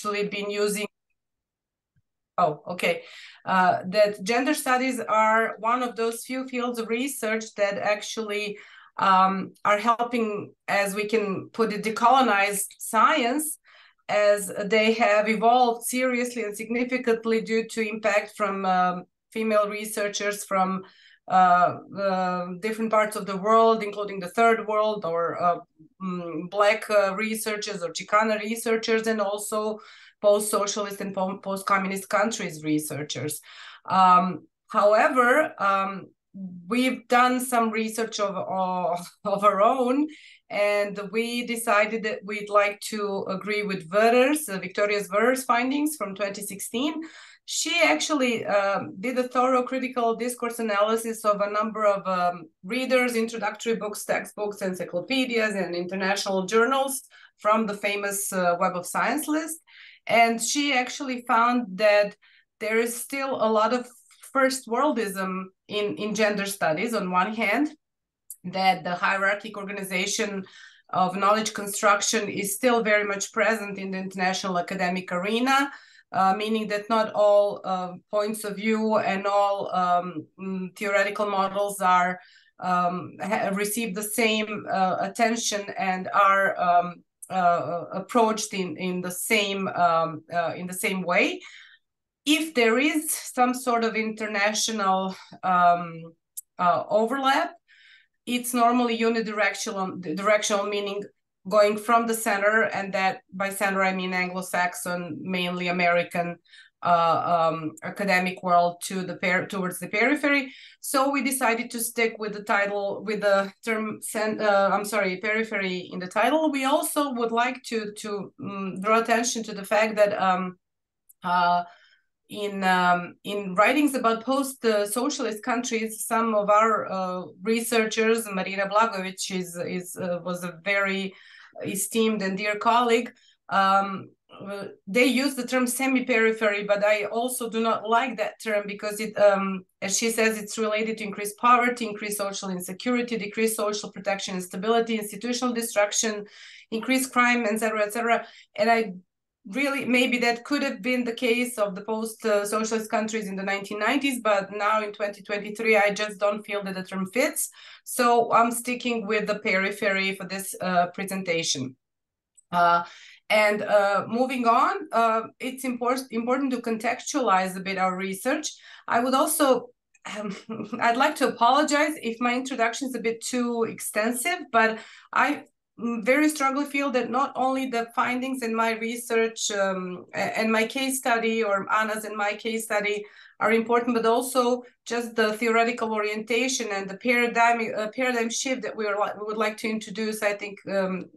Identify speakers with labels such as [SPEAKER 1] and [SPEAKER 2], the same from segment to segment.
[SPEAKER 1] actually been using. Oh, okay. That gender studies are one of those few fields of research that actually are helping, as we can put it, decolonize science, as they have evolved seriously and significantly due to impact from female researchers from different parts of the world, including the third world, or Black researchers or Chicana researchers, and also post-socialist and post-communist countries researchers. However, we've done some research of our own, and we decided that we'd like to agree with Victoria Zver's findings from 2016. She actually did a thorough critical discourse analysis of a number of readers, introductory books, textbooks, encyclopedias, and international journals from the famous Web of Science list. And she actually found that there is still a lot of first worldism in gender studies. On one hand, that the hierarchic organization of knowledge construction is still very much present in the international academic arena, meaning that not all points of view and all theoretical models are receive the same attention and are approached in the same way. If there is some sort of international overlap, it's normally unidirectional, meaning going from the center, and that by center I mean Anglo-Saxon, mainly American academic world, towards the periphery. So we decided to stick with the title, with the term periphery in the title. We also would like to draw attention to the fact that in writings about post-socialist countries, some of our researchers, Marina Blagović was a very esteemed and dear colleague, they use the term semi-periphery, but I also do not like that term because it, as she says, it's related to increased poverty, increased social insecurity, decreased social protection and stability, institutional destruction, increased crime, etc., etc. And I really, maybe that could have been the case of the post-socialist countries in the 1990s, but now in 2023, I just don't feel that the term fits. So I'm sticking with the periphery for this presentation. And moving on, it's important to contextualize a bit our research. I would also, I'd like to apologize if my introduction is a bit too extensive, but I very strongly feel that not only the findings in my research and my case study, or Anna's and my case study, are important, but also just the theoretical orientation and the paradigm shift that we would like to introduce, I think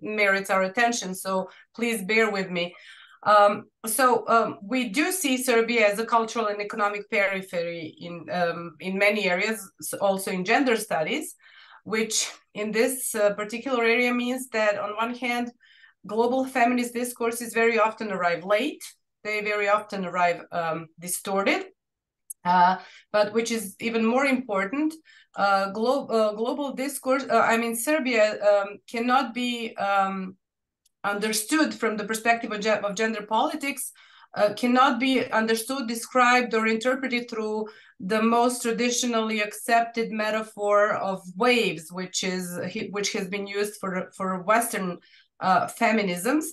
[SPEAKER 1] merits our attention. So please bear with me. We do see Serbia as a cultural and economic periphery in many areas, also in gender studies, which in this particular area means that on one hand, global feminist discourses very often arrive late. They very often arrive distorted. But which is even more important, global discourse, Serbia cannot be understood from the perspective of gender politics, cannot be understood, described, or interpreted through the most traditionally accepted metaphor of waves, which has been used for Western feminisms.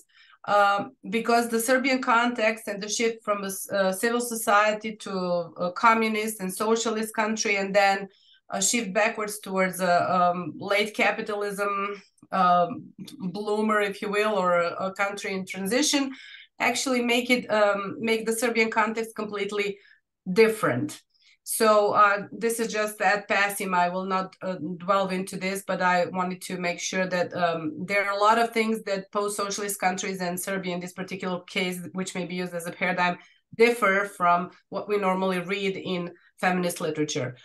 [SPEAKER 1] Because the Serbian context and the shift from a civil society to a communist and socialist country, and then a shift backwards towards a late capitalism bloomer, if you will, or a country in transition, actually make the Serbian context completely different. So this is just that passing. I will not delve into this, but I wanted to make sure that there are a lot of things that post-socialist countries and Serbia in this particular case, which may be used as a paradigm, differ from what we normally read in feminist literature.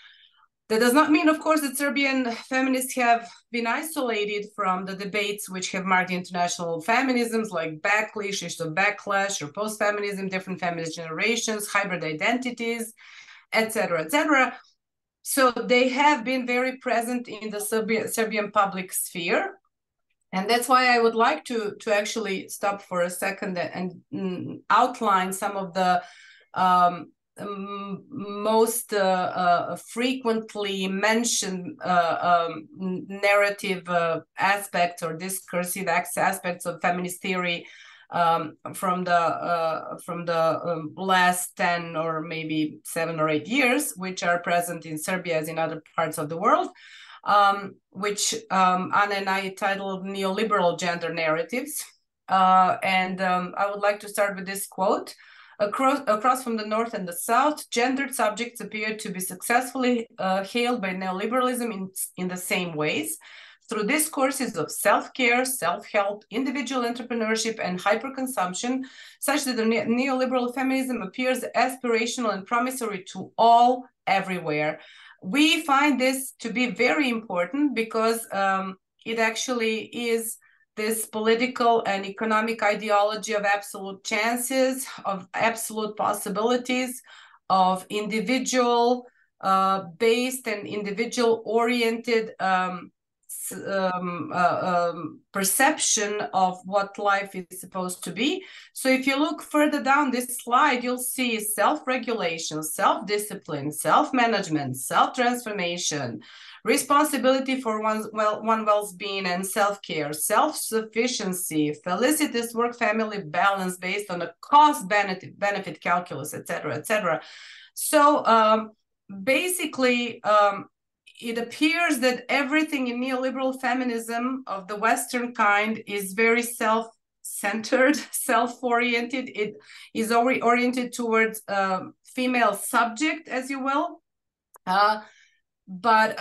[SPEAKER 1] That does not mean, of course, that Serbian feminists have been isolated from the debates which have marked international feminisms, like backlash, or post-feminism, different feminist generations, hybrid identities, etc., etc. So they have been very present in the Serbian public sphere. And that's why I would like to actually stop for a second and outline some of the most frequently mentioned narrative aspects or discursive aspects of feminist theory from the last 10 or maybe 7 or 8 years, which are present in Serbia as in other parts of the world. Which Anna and I titled Neoliberal Gender Narratives. And I would like to start with this quote. Across from the North and the South, gendered subjects appear to be successfully hailed by neoliberalism in the same ways, through discourses of self-care, self-help, individual entrepreneurship, and hyperconsumption, such that the neoliberal feminism appears aspirational and promissory to all, everywhere. We find this to be very important because it actually is this political and economic ideology of absolute chances, of absolute possibilities, of individual based and individual oriented perception of what life is supposed to be. So if you look further down this slide, you'll see self-regulation, self-discipline, self-management, self-transformation, responsibility for one's well-being and self-care, self-sufficiency, felicitous work-family balance based on a cost-benefit calculus, etc., etc. So basically, it appears that everything in neoliberal feminism of the Western kind is very self-centered, self-oriented. It is oriented towards female subject, as you will. But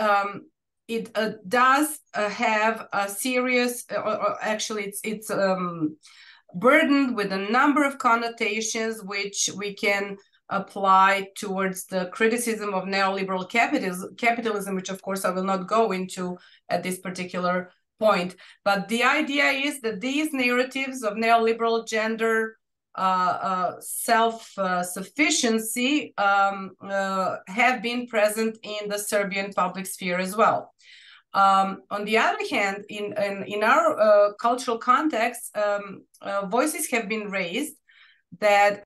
[SPEAKER 1] it does have a serious, or actually it's burdened with a number of connotations which we can apply towards the criticism of neoliberal capitalism, which of course I will not go into at this particular point. But the idea is that these narratives of neoliberal gender self-sufficiency have been present in the Serbian public sphere as well. On the other hand, in our cultural context, voices have been raised that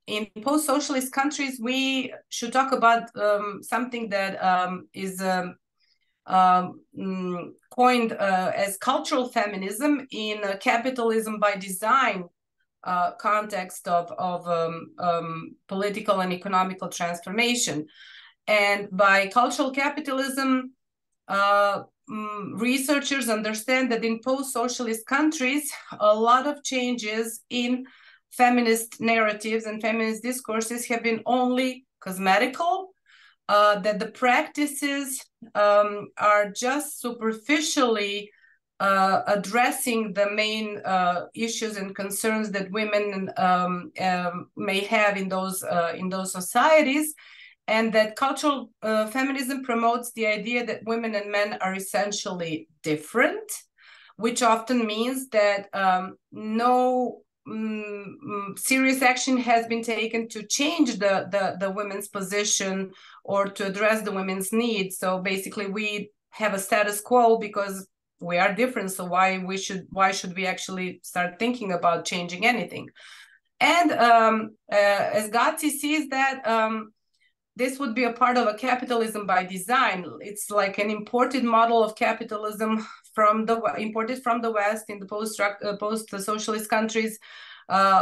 [SPEAKER 1] in post-socialist countries, we should talk about something that is coined as cultural feminism in a capitalism by design context of political and economical transformation. And by cultural capitalism, researchers understand that in post-socialist countries, a lot of changes in feminist narratives and feminist discourses have been only cosmetical, that the practices are just superficially addressing the main issues and concerns that women may have in those societies, and that cultural feminism promotes the idea that women and men are essentially different, which often means that no serious action has been taken to change the women's position or to address the women's needs. So basically we have a status quo because we are different, so why should we actually start thinking about changing anything? And as Gazzi sees that this would be a part of a capitalism by design. It's like an imported model of capitalism imported from the West in the post-socialist countries,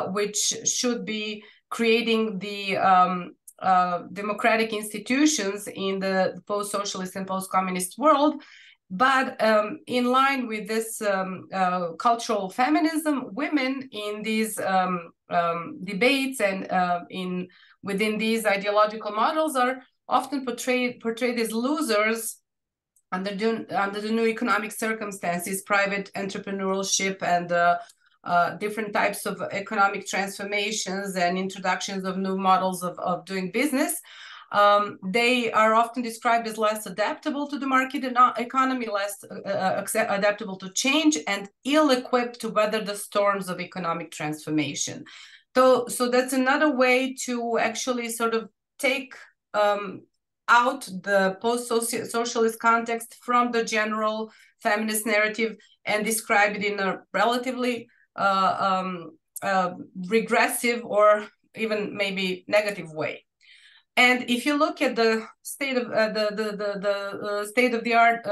[SPEAKER 1] which should be creating the democratic institutions in the post-socialist and post-communist world. But in line with this cultural feminism, women in these debates and within these ideological models are often portrayed as losers under the new economic circumstances, private entrepreneurship, and different types of economic transformations and introductions of new models of doing business. They are often described as less adaptable to the market economy, less adaptable to change, and ill-equipped to weather the storms of economic transformation. So that's another way to actually sort of take out the post-socialist context from the general feminist narrative and describe it in a relatively regressive or even maybe negative way. And if you look at the state of state of the art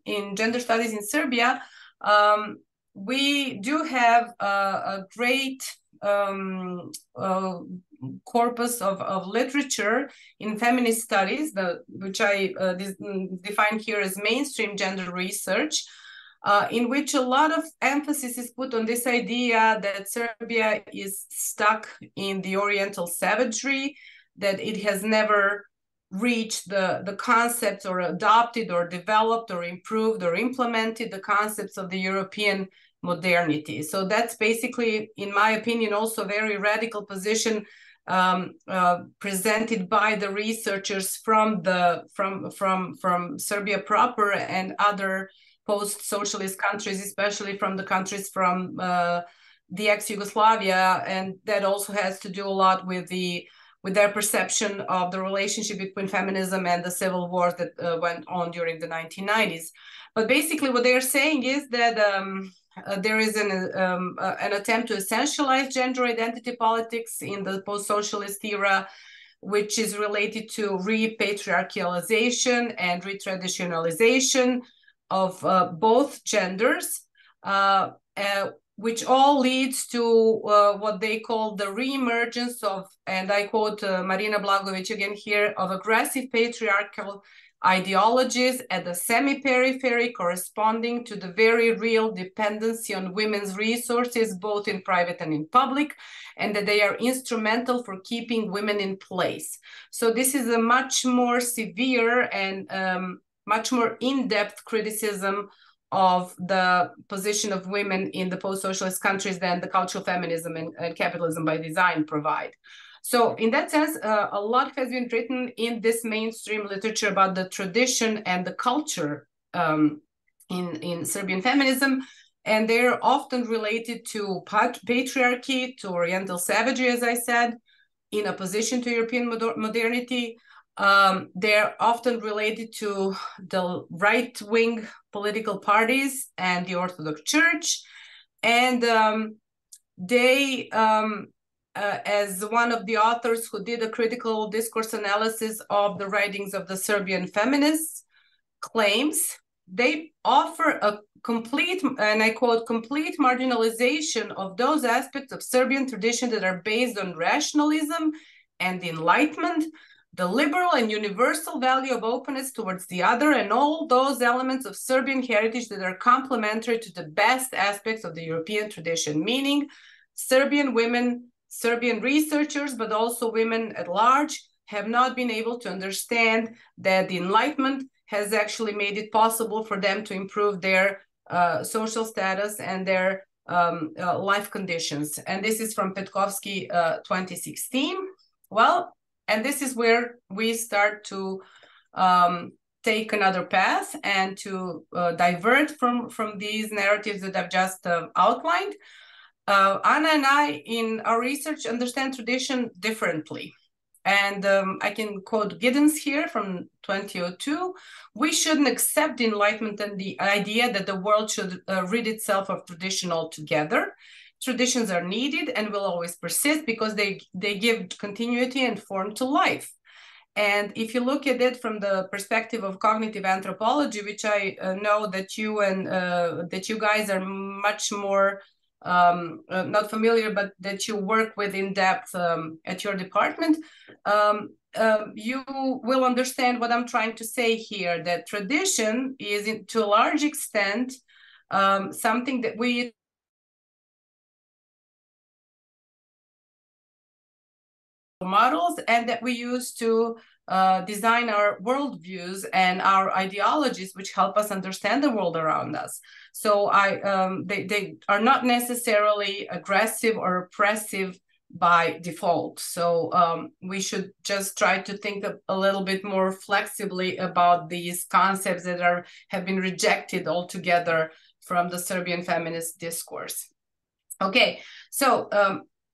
[SPEAKER 1] in gender studies in Serbia, we do have a great corpus of literature in feminist studies, which I define here as mainstream gender research, in which a lot of emphasis is put on this idea that Serbia is stuck in the Oriental savagery, that it has never reached the concepts or adopted or developed or improved or implemented the concepts of the European modernity. So that's basically, in my opinion, also a very radical position presented by the researchers from Serbia proper and other post-socialist countries, especially from the countries from the ex-Yugoslavia, and that also has to do a lot with their perception of the relationship between feminism and the civil wars that went on during the 1990s. But basically what they're saying is that there is an attempt to essentialize gender identity politics in the post-socialist era, which is related to re-patriarchalization and re-traditionalization of both genders, which all leads to what they call the re-emergence of, and I quote Marina Blagović again here, of aggressive patriarchal ideologies at the semi-periphery, corresponding to the very real dependency on women's resources, both in private and in public, and that they are instrumental for keeping women in place. So this is a much more severe and much more in-depth criticism of the position of women in the post-socialist countries than the cultural feminism and capitalism by design provide. So in that sense, a lot has been written in this mainstream literature about the tradition and the culture in Serbian feminism, and they're often related to patriarchy, to Oriental savagery, as I said, in opposition to European modernity. They're often related to the right-wing political parties and the Orthodox Church. And as one of the authors who did a critical discourse analysis of the writings of the Serbian feminists claims, they offer a complete, and I quote, complete marginalization of those aspects of Serbian tradition that are based on rationalism and enlightenment, the liberal and universal value of openness towards the other, and all those elements of Serbian heritage that are complementary to the best aspects of the European tradition, meaning Serbian women, Serbian researchers, but also women at large, have not been able to understand that the Enlightenment has actually made it possible for them to improve their social status and their life conditions. And this is from Petkovsky 2016. Well, and this is where we start to take another path and to divert from these narratives that I've just outlined. Anna and I, in our research, understand tradition differently. And I can quote Giddens here from 2002. We shouldn't accept the Enlightenment and the idea that the world should rid itself of tradition altogether. Traditions are needed and will always persist because they give continuity and form to life. And if you look at it from the perspective of cognitive anthropology, which I know that you and that you guys are much more not familiar, but that you work with in depth at your department, you will understand what I'm trying to say here, that tradition is to a large extent something that we models and that we use to design our worldviews and our ideologies, which help us understand the world around us. So they are not necessarily aggressive or oppressive by default. So we should just try to think a little bit more flexibly about these concepts that have been rejected altogether from the Serbian feminist discourse. Okay, so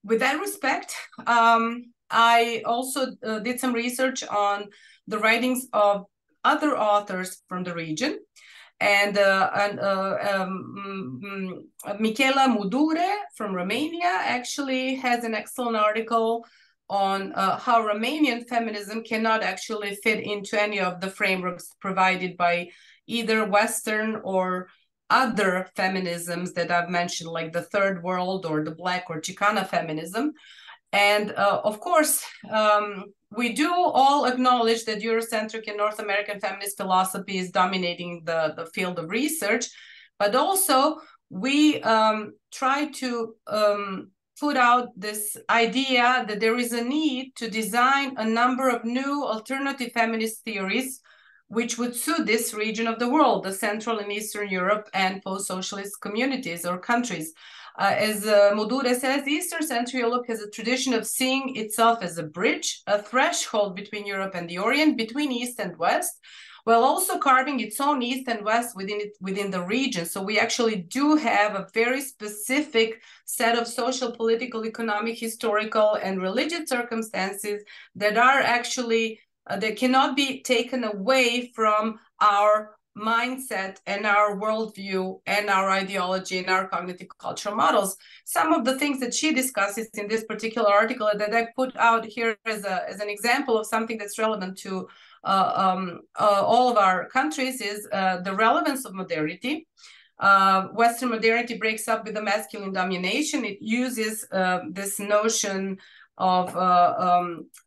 [SPEAKER 1] with that respect, I also did some research on the writings of other authors from the region. And Michela Mudure from Romania actually has an excellent article on how Romanian feminism cannot actually fit into any of the frameworks provided by either Western or other feminisms that I've mentioned, like the Third World or the Black or Chicana feminism. And of course, we do all acknowledge that Eurocentric and North American feminist philosophy is dominating the field of research, but also we try to put out this idea that there is a need to design a number of new alternative feminist theories which would suit this region of the world, the Central and Eastern Europe and post-socialist communities or countries. As Mudure says, Eastern Central Europe has a tradition of seeing itself as a bridge, a threshold between Europe and the Orient, between East and West, while also carving its own East and West within the region. So we actually do have a very specific set of social, political, economic, historical, and religious circumstances that are actually, that cannot be taken away from our mindset and our worldview and our ideology and our cognitive cultural models. Some of the things that she discusses in this particular article that I put out here as an example of something that's relevant to all of our countries is the relevance of modernity. Western modernity breaks up with the masculine domination. It uses this notion of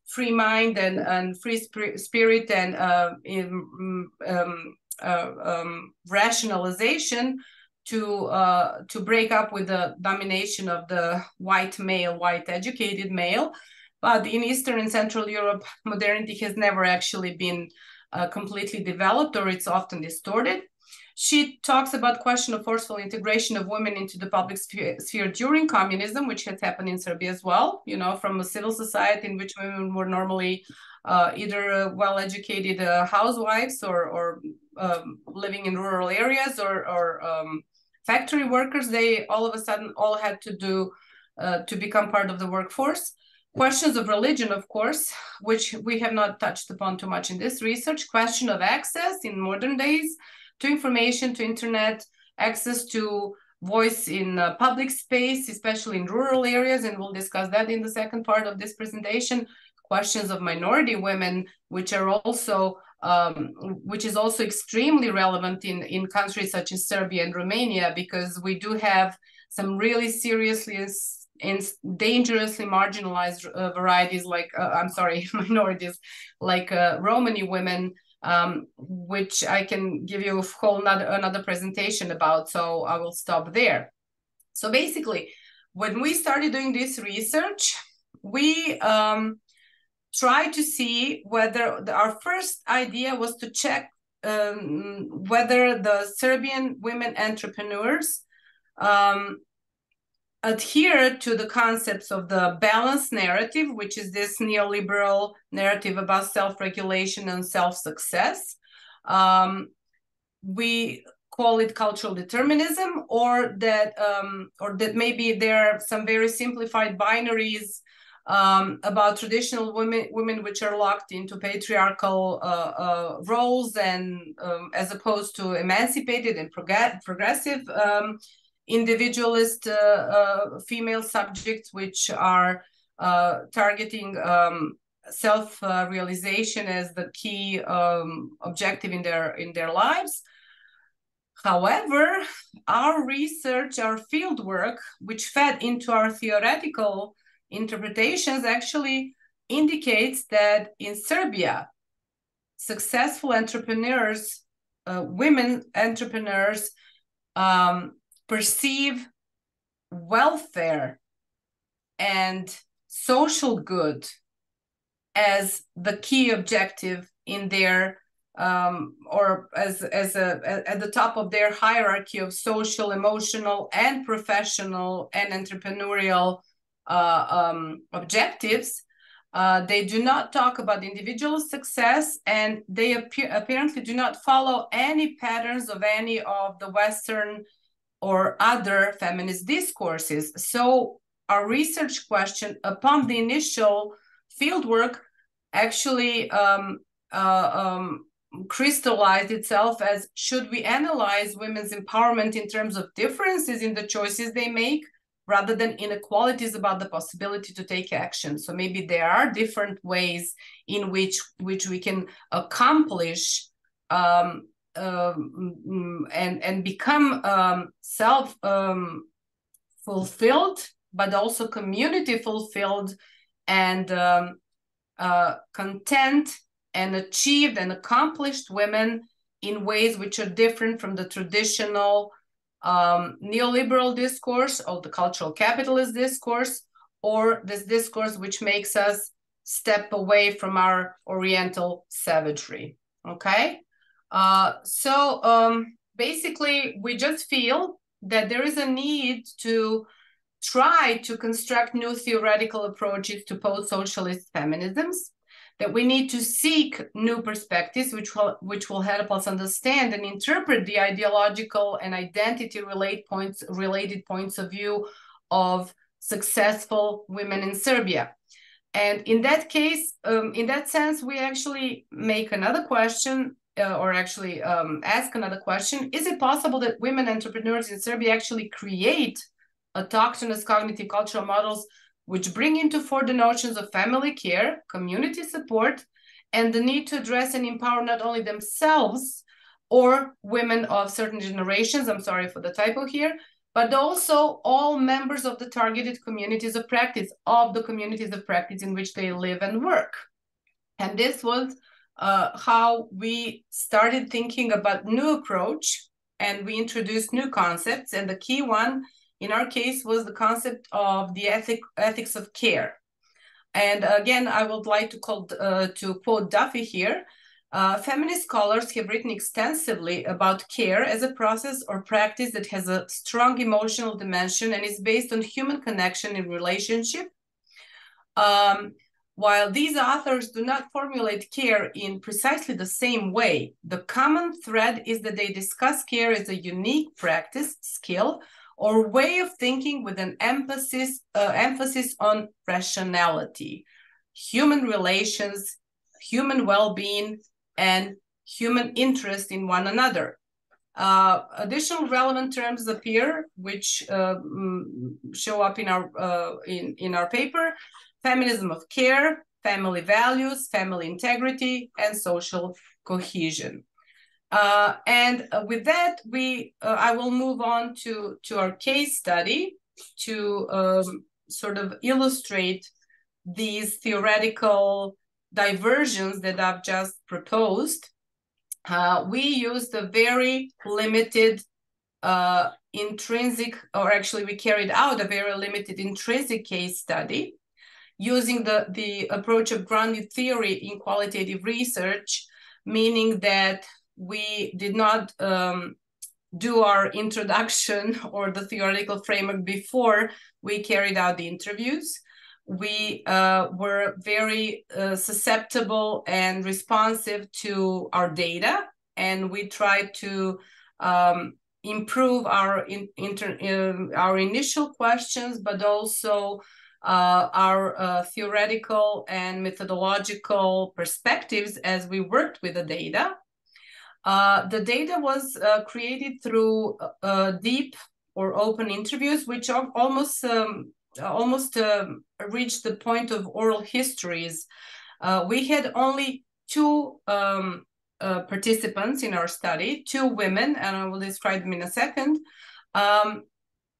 [SPEAKER 1] free mind and free spirit and rationalization to break up with the domination of the white male, white educated male. But in Eastern and Central Europe, modernity has never actually been completely developed, or it's often distorted. She talks about the question of forceful integration of women into the public sphere during communism, which has happened in Serbia as well, you know, from a civil society in which women were normally either well-educated housewives or living in rural areas or factory workers. They all of a sudden all had to do to become part of the workforce. Questions of religion, of course, which we have not touched upon too much in this research. Question of access in modern days to information, to internet, access to voice in public space, especially in rural areas, and we'll discuss that in the second part of this presentation. Questions of minority women, which are also which is also extremely relevant in countries such as Serbia and Romania, because we do have some really seriously and dangerously marginalized varieties like, minorities like Romani women, which I can give you a whole another presentation about, so I will stop there. So basically, when we started doing this research, we tried to see whether our first idea was to check whether the Serbian women entrepreneurs adhere to the concepts of the balanced narrative, which is this neoliberal narrative about self-regulation and self-success. We call it cultural determinism, or that maybe there are some very simplified binaries about traditional women which are locked into patriarchal roles, and as opposed to emancipated and progressive individualist female subjects, which are targeting self-realization as the key objective in their lives. However, our research, our fieldwork, which fed into our theoretical interpretations, actually indicates that in Serbia, successful entrepreneurs, women entrepreneurs, perceive welfare and social good as the key objective in their or as at the top of their hierarchy of social, emotional, and professional and entrepreneurial objectives. They do not talk about individual success, and they apparently do not follow any patterns of any of the Western or other feminist discourses. So our research question upon the initial fieldwork actually crystallized itself as, should we analyze women's empowerment in terms of differences in the choices they make, rather than inequalities about the possibility to take action? So maybe there are different ways in which we can accomplish and become self-fulfilled, but also community fulfilled and content and achieved and accomplished women in ways which are different from the traditional neoliberal discourse or the cultural capitalist discourse, or this discourse which makes us step away from our Oriental savagery. Okay, so basically we just feel that there is a need to try to construct new theoretical approaches to post-socialist feminisms, that we need to seek new perspectives which will help us understand and interpret the ideological and identity related points of view of successful women in Serbia. And in that case, in that sense, we actually make another question, or actually ask another question: is it possible that women entrepreneurs in Serbia actually create autochthonous cognitive cultural models which bring into fore the notions of family care, community support, and the need to address and empower not only themselves or women of certain generations, I'm sorry for the typo here, but also all members of the targeted communities of practice, in which they live and work. And this was how we started thinking about new approach, and we introduced new concepts, and the key one in our case was the concept of the ethics of care. And again, I would like to quote Duffy here. Feminist scholars have written extensively about care as a process or practice that has a strong emotional dimension and is based on human connection and relationship. While these authors do not formulate care in precisely the same way, the common thread is that they discuss care as a unique practice, skill, or way of thinking with an emphasis on rationality, human relations, human well-being, and human interest in one another. Additional relevant terms appear, which show up in our paper: feminism of care, family values, family integrity, and social cohesion. And with that, I will move on to our case study to sort of illustrate these theoretical diversions that I've just proposed. We used a very limited intrinsic, or actually we carried out a very limited intrinsic case study using the approach of grounded theory in qualitative research, meaning that we did not do our introduction or the theoretical framework before we carried out the interviews. We were very susceptible and responsive to our data, and we tried to improve our initial questions, but also our theoretical and methodological perspectives as we worked with the data. The data was created through deep or open interviews, which are almost reached the point of oral histories. We had only two participants in our study, two women, and I will describe them in a second.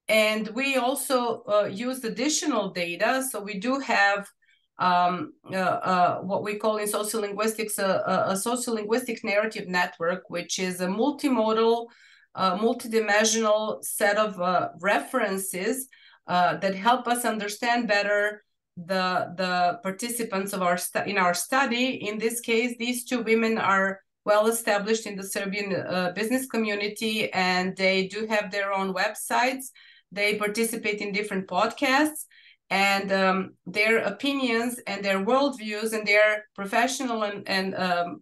[SPEAKER 1] And we also used additional data. So we do have what we call in sociolinguistics a sociolinguistic narrative network, which is a multimodal, multidimensional set of references that help us understand better the participants of in our study. In this case, these two women are well established in the Serbian business community, and they do have their own websites. They participate in different podcasts, and their opinions and their worldviews and their professional and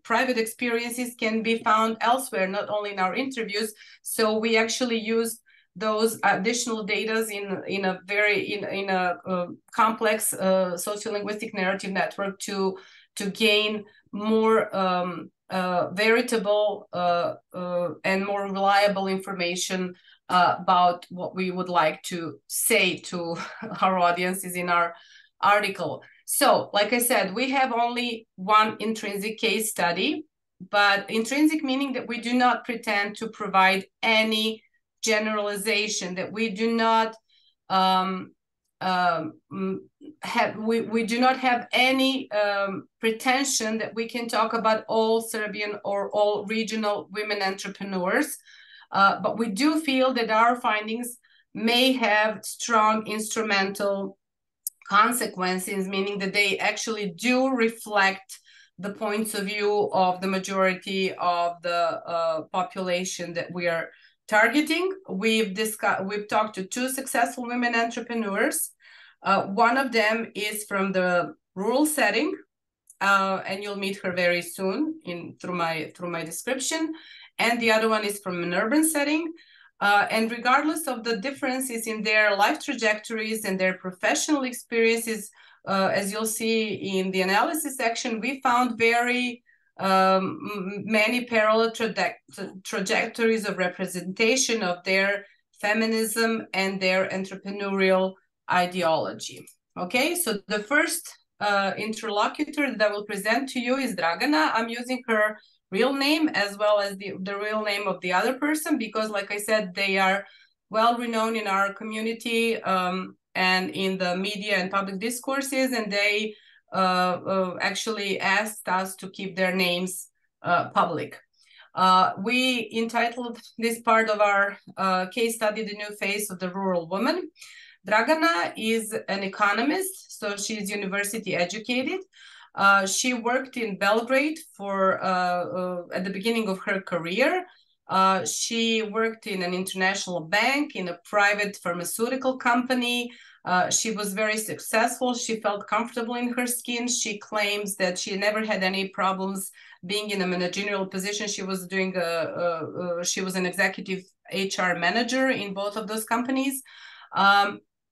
[SPEAKER 1] private experiences can be found elsewhere, not only in our interviews. So we actually used those additional data in a very complex sociolinguistic narrative network to gain more veritable and more reliable information about what we would like to say to our audiences in our article. So, like I said, we have only one intrinsic case study, but intrinsic meaning that we do not pretend to provide any generalization, that we do not we do not have any pretension that we can talk about all Serbian or all regional women entrepreneurs, but we do feel that our findings may have strong instrumental consequences, meaning that they actually do reflect the points of view of the majority of the population that we are targeting. We've talked to 2 successful women entrepreneurs. One of them is from the rural setting, and you'll meet her very soon through my description. And the other one is from an urban setting. And regardless of the differences in their life trajectories and their professional experiences, as you'll see in the analysis section, we found very many parallel trajectories of representation of their feminism and their entrepreneurial ideology. Okay, so the first interlocutor that I will present to you is Dragana. I'm using her real name as well as the real name of the other person, because like I said, they are well renowned in our community and in the media and public discourses, and they actually asked us to keep their names public. We entitled this part of our case study, The New Face of the Rural Woman. Dragana is an economist, so she's university educated. She worked in Belgrade for at the beginning of her career. She worked in an international bank, in a private pharmaceutical company. She was very successful. She felt comfortable in her skin. She claims that she never had any problems being in a managerial position. She was doing she was an executive HR manager in both of those companies.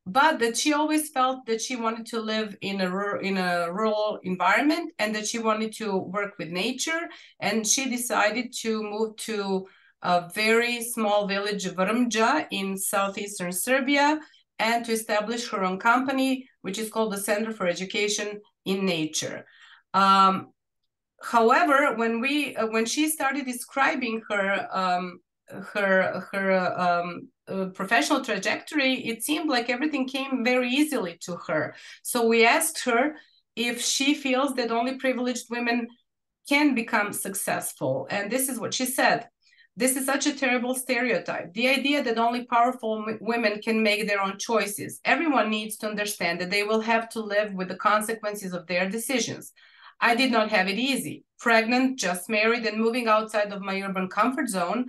[SPEAKER 1] But that she always felt that she wanted to live in a rural environment, and that she wanted to work with nature. And she decided to move to a very small village of Vrmja in southeastern Serbia, and to establish her own company, which is called the Center for Education in Nature. However, when she started describing her professional trajectory, it seemed like everything came very easily to her. So we asked her if she feels that only privileged women can become successful. And this is what she said. This is such a terrible stereotype. The idea that only powerful women can make their own choices. Everyone needs to understand that they will have to live with the consequences of their decisions. I did not have it easy. Pregnant, just married, and moving outside of my urban comfort zone.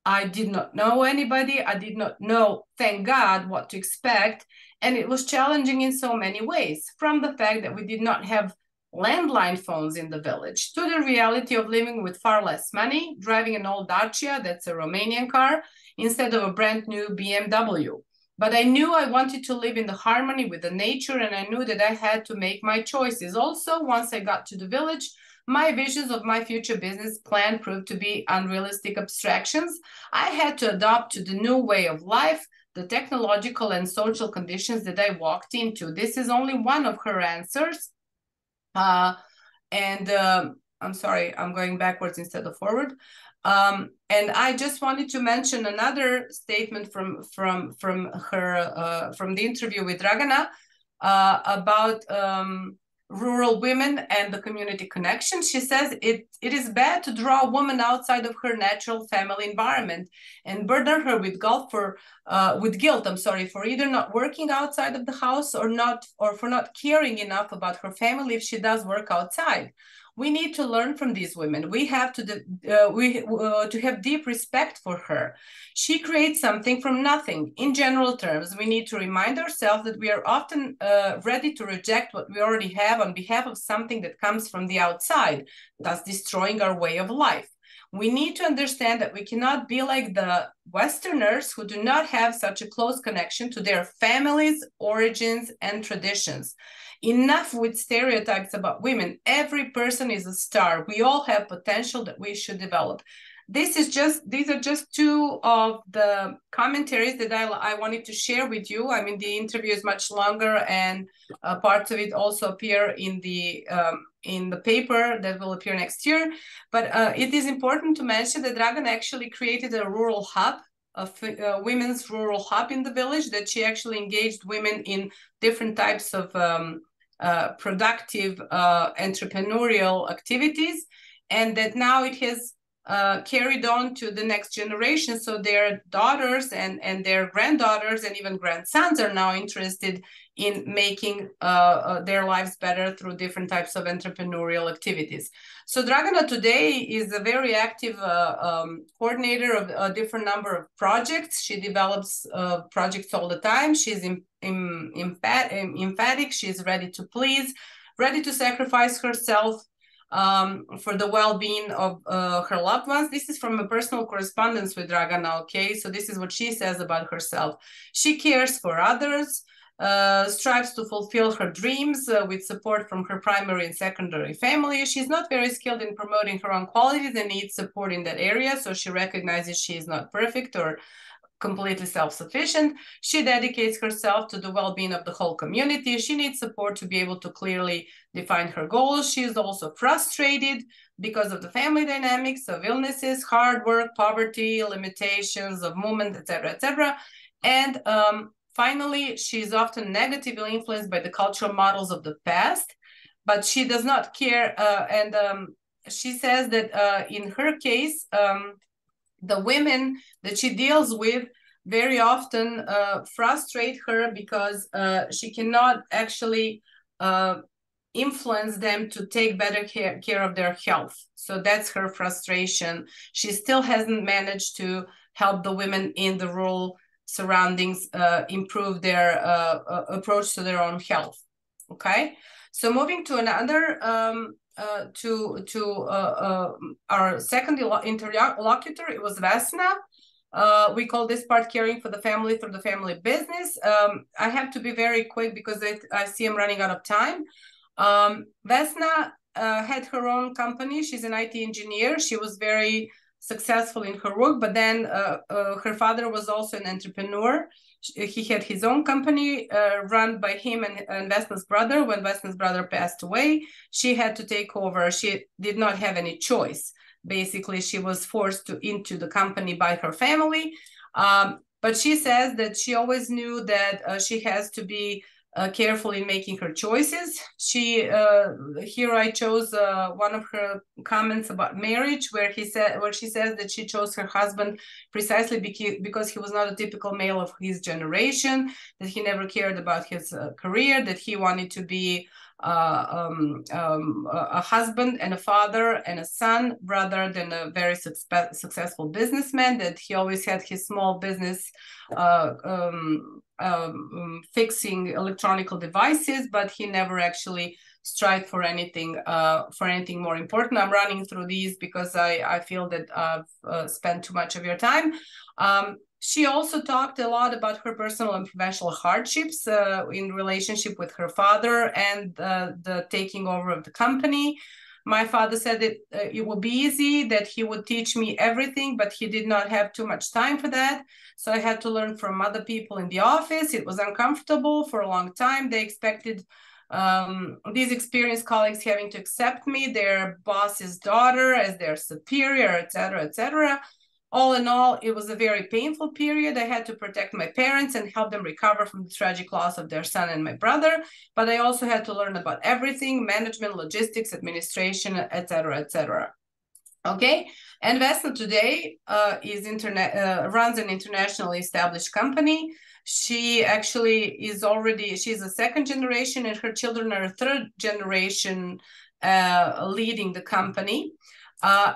[SPEAKER 1] I did not know anybody. I did not know, thank God, what to expect. And it was challenging in so many ways, from the fact that we did not have landline phones in the village, to the reality of living with far less money, driving an old Dacia, that's a Romanian car, instead of a brand new BMW. But I knew I wanted to live in the harmony with the nature, and I knew that I had to make my choices. Also, once I got to the village, my visions of my future business plan proved to be unrealistic abstractions. I had to adapt to the new way of life, the technological and social conditions that I walked into. This is only one of her answers. I'm sorry, I'm going backwards instead of forward. And I just wanted to mention another statement from the interview with Dragana about rural women and the community connection. She says it is bad to draw a woman outside of her natural family environment and burden her with guilt for either not working outside of the house or for not caring enough about her family if she does work outside. We need to learn from these women. We have to have deep respect for her. She creates something from nothing. In general terms, we need to remind ourselves that we are often ready to reject what we already have on behalf of something that comes from the outside, thus destroying our way of life. We need to understand that we cannot be like the Westerners who do not have such a close connection to their families, origins, and traditions. Enough with stereotypes about women. Every person is a star. We all have potential that we should develop. These are just two of the commentaries that I wanted to share with you. I mean, the interview is much longer, and parts of it also appear in the paper that will appear next year. But it is important to mention that Dragana actually created a rural hub, a women's rural hub in the village, that she actually engaged women in different types of productive entrepreneurial activities, and that now it has carried on to the next generation. So their daughters and their granddaughters and even grandsons are now interested in making their lives better through different types of entrepreneurial activities. So Dragana today is a very active coordinator of a different number of projects. She develops projects all the time. She's emphatic. She's ready to please, ready to sacrifice herself for the well-being of her loved ones. This is from a personal correspondence with Dragana, okay? So this is what she says about herself. She cares for others, strives to fulfill her dreams with support from her primary and secondary family. She's not very skilled in promoting her own qualities and needs support in that area, so she recognizes she is not perfect or completely self-sufficient. She dedicates herself to the well-being of the whole community. She needs support to be able to clearly define her goals. She is also frustrated because of the family dynamics of illnesses, hard work, poverty, limitations of movement, etc., etc. And finally, she is often negatively influenced by the cultural models of the past, but she does not care. She says that in her case, the women that she deals with very often frustrate her because she cannot actually influence them to take better care of their health. So that's her frustration. She still hasn't managed to help the women in the rural surroundings improve their approach to their own health. Okay, so moving to another our second interlocutor, it was Vesna. We call this part caring for the family through the family business. I have to be very quick because I see I'm running out of time. Vesna had her own company. She's an IT engineer. She was very successful in her work, but then her father was also an entrepreneur. He had his own company run by him and Vesna's brother. When Vesna's brother passed away, she had to take over. She did not have any choice. Basically, she was forced into the company by her family. But she says that she always knew that she has to be careful in making her choices. Here I chose one of her comments about marriage, where she says that she chose her husband precisely because he was not a typical male of his generation, that he never cared about his career, that he wanted to be a husband and a father and a son rather than a very successful businessman, that he always had his small business fixing electronic devices, but he never actually strived for anything more important. I'm running through these because I feel that I've spent too much of your time. She also talked a lot about her personal and professional hardships in relationship with her father and the taking over of the company. My father said that it would be easy, that he would teach me everything, but he did not have too much time for that. So I had to learn from other people in the office. It was uncomfortable for a long time. They expected these experienced colleagues having to accept me, their boss's daughter, as their superior, etc., etc. All in all, it was a very painful period. I had to protect my parents and help them recover from the tragic loss of their son and my brother. But I also had to learn about everything: management, logistics, administration, etc., etc. Okay, and Vesna today runs an internationally established company. She actually she's a second generation, and her children are a third generation leading the company.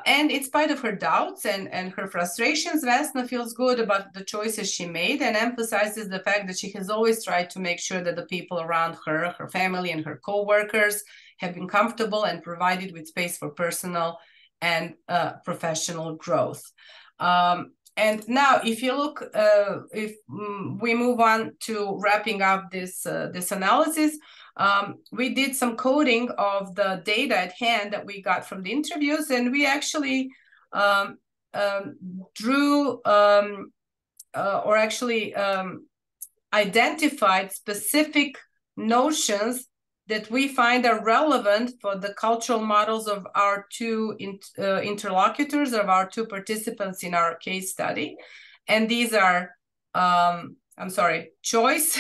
[SPEAKER 1] And in spite of her doubts and her frustrations, Vesna feels good about the choices she made and emphasizes the fact that she has always tried to make sure that the people around her, her family and her co-workers have been comfortable and provided with space for personal and professional growth. And now, if you look, if we move on to wrapping up this analysis, we did some coding of the data at hand that we got from the interviews, and we actually drew or actually identified specific notions that we find are relevant for the cultural models of our two interlocutors, of our two participants in our case study. And these are, choice,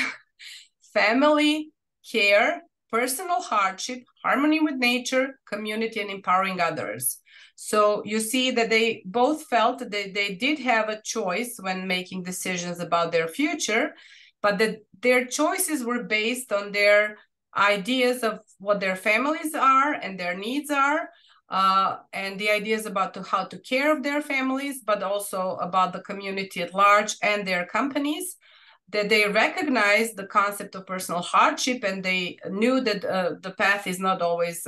[SPEAKER 1] family, care, personal hardship, harmony with nature, community, and empowering others. So you see that they both felt that they did have a choice when making decisions about their future, but that their choices were based on their ideas of what their families are and their needs are, and the ideas about how to care of their families, but also about the community at large and their companies, that they recognized the concept of personal hardship, and they knew that the path is not always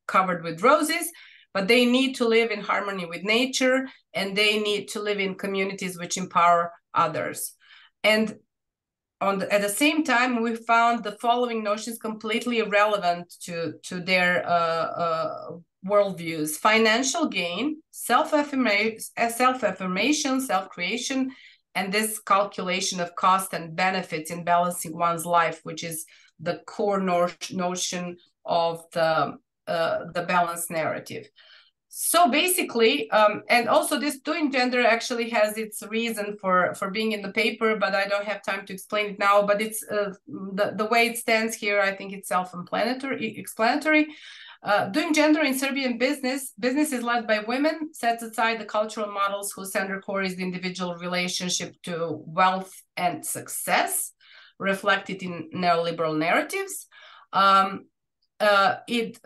[SPEAKER 1] covered with roses, but they need to live in harmony with nature, and they need to live in communities which empower others. And at the same time, we found the following notions completely irrelevant to their worldviews: financial gain, self-affirmation, self-creation, and this calculation of cost and benefits in balancing one's life, which is the core notion of the balanced narrative. So basically, and also this doing gender actually has its reason for being in the paper, but I don't have time to explain it now, but it's the way it stands here, I think it's self-explanatory. Doing gender in Serbian business is led by women, sets aside the cultural models whose center core is the individual relationship to wealth and success, reflected in neoliberal narratives. It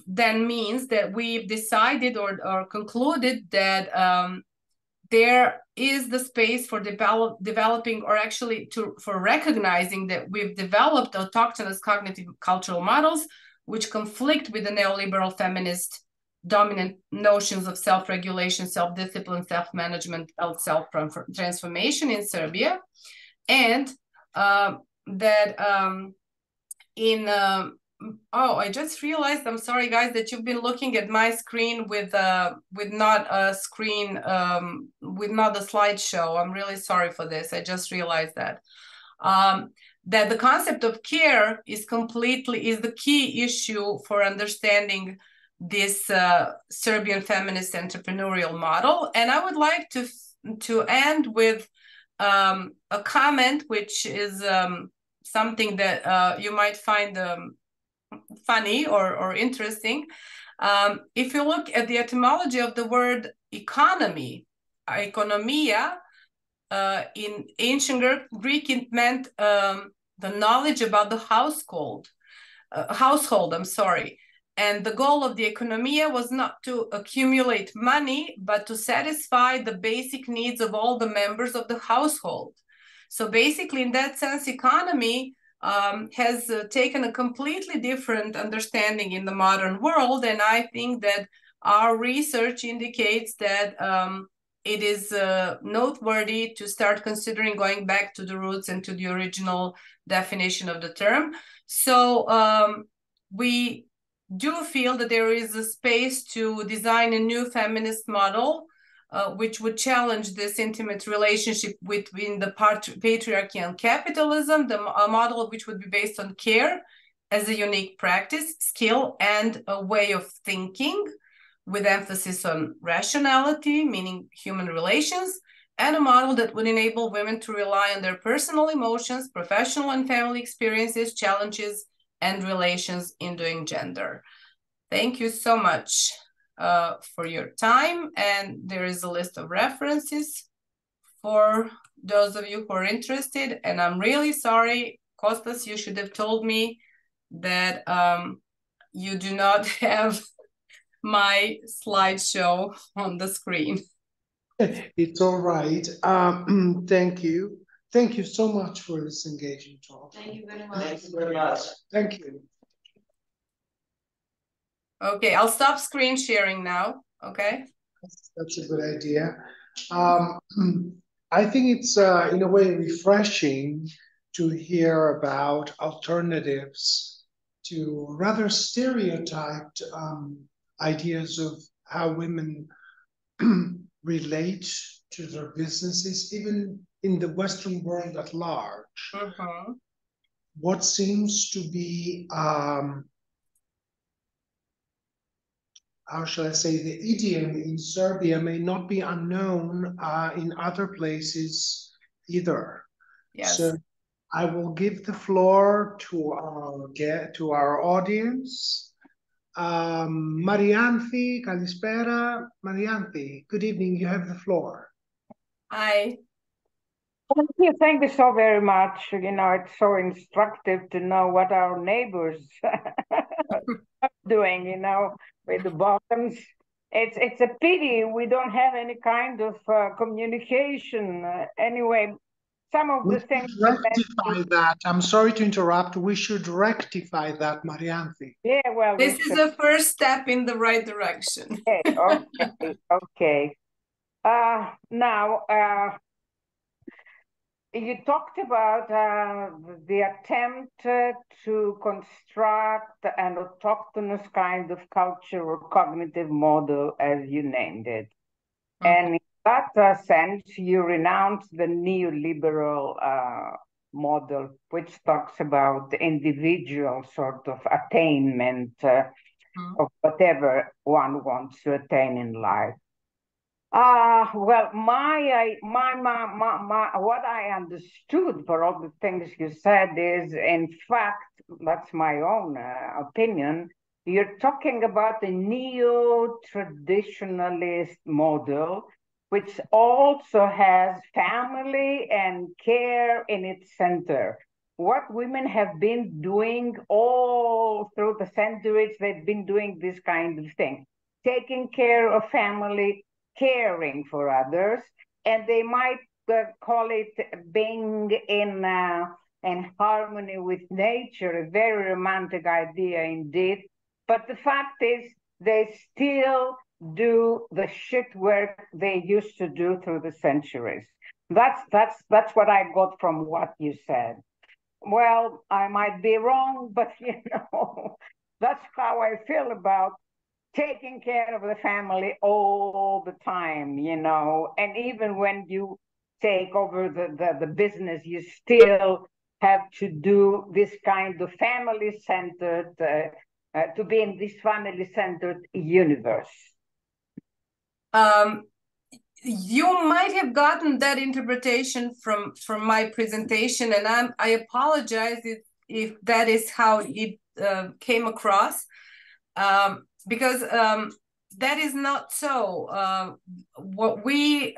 [SPEAKER 1] then means that we've decided or concluded that there is the space for developing, or actually for recognizing that we've developed autochthonous cognitive cultural models which conflict with the neoliberal feminist dominant notions of self-regulation, self-discipline, self-management, and self-transformation in Serbia. And that I just realized, I'm sorry guys, that you've been looking at my screen with not a screen, with not a slideshow. I'm really sorry for this. I just realized that. That the concept of care is the key issue for understanding this Serbian feminist entrepreneurial model. And I would like to end with a comment, which is something that you might find funny or interesting. If you look at the etymology of the word economy, economia, in ancient Greek, it meant the knowledge about the household. And the goal of the economia was not to accumulate money, but to satisfy the basic needs of all the members of the household. So basically, in that sense, economy has taken a completely different understanding in the modern world. And I think that our research indicates that it is noteworthy to start considering going back to the roots and to the original definition of the term. So we do feel that there is a space to design a new feminist model which would challenge this intimate relationship between the patriarchy and capitalism, a model which would be based on care as a unique practice, skill, and a way of thinking, with emphasis on rationality, meaning human relations, and a model that would enable women to rely on their personal emotions, professional and family experiences, challenges, and relations in doing gender. Thank you so much for your time. And there is a list of references for those of you who are interested. And I'm really sorry, Kostas, you should have told me that you do not have my slideshow on the screen.
[SPEAKER 2] It's all right. Thank you. Thank you so much for this engaging talk.
[SPEAKER 1] Thank you very much.
[SPEAKER 3] Thank you very much.
[SPEAKER 2] Thank you.
[SPEAKER 1] Okay, I'll stop screen sharing now. Okay.
[SPEAKER 2] That's a good idea. I think it's in a way refreshing to hear about alternatives to rather stereotyped ideas of how women relate to their businesses, even in the Western world at large.
[SPEAKER 1] Mm-hmm.
[SPEAKER 2] What seems to be how shall I say, the idiom in Serbia may not be unknown in other places either.
[SPEAKER 1] Yes.
[SPEAKER 2] So I will give the floor to our audience. Marianthi, Kalispera. Marianthi, good evening, you have the floor.
[SPEAKER 1] Hi.
[SPEAKER 3] Thank you so very much. You know, it's so instructive to know what our neighbors are doing, you know, with the Balkans. It's a pity we don't have any kind of communication. Anyway, some of the things...
[SPEAKER 2] rectify that. I'm sorry to interrupt. We should rectify that, Marianthi.
[SPEAKER 3] Yeah, well...
[SPEAKER 1] This is a first step in the right direction.
[SPEAKER 3] Okay, okay. Now... you talked about the attempt to construct an autochthonous kind of culture or cognitive model, as you named it. Mm-hmm. And in that sense, you renounce the neoliberal model, which talks about individual sort of attainment of whatever one wants to attain in life. Well, what I understood for all the things you said is, in fact, that's my own opinion, you're talking about a neo-traditionalist model, which also has family and care in its center. What women have been doing all through the centuries, they've been doing this kind of thing, taking care of family, caring for others, and they might call it being in harmony with nature, a very romantic idea indeed. But the fact is, they still do the shit work they used to do through the centuries. That's what I got from what you said. Well, I might be wrong, but you know, that's how I feel about taking care of the family all the time, you know, and even when you take over the business, you still have to do this kind of family-centered, to be in this family-centered universe.
[SPEAKER 1] You might have gotten that interpretation from my presentation, and I apologize if that is how it came across. Because that is not so. What we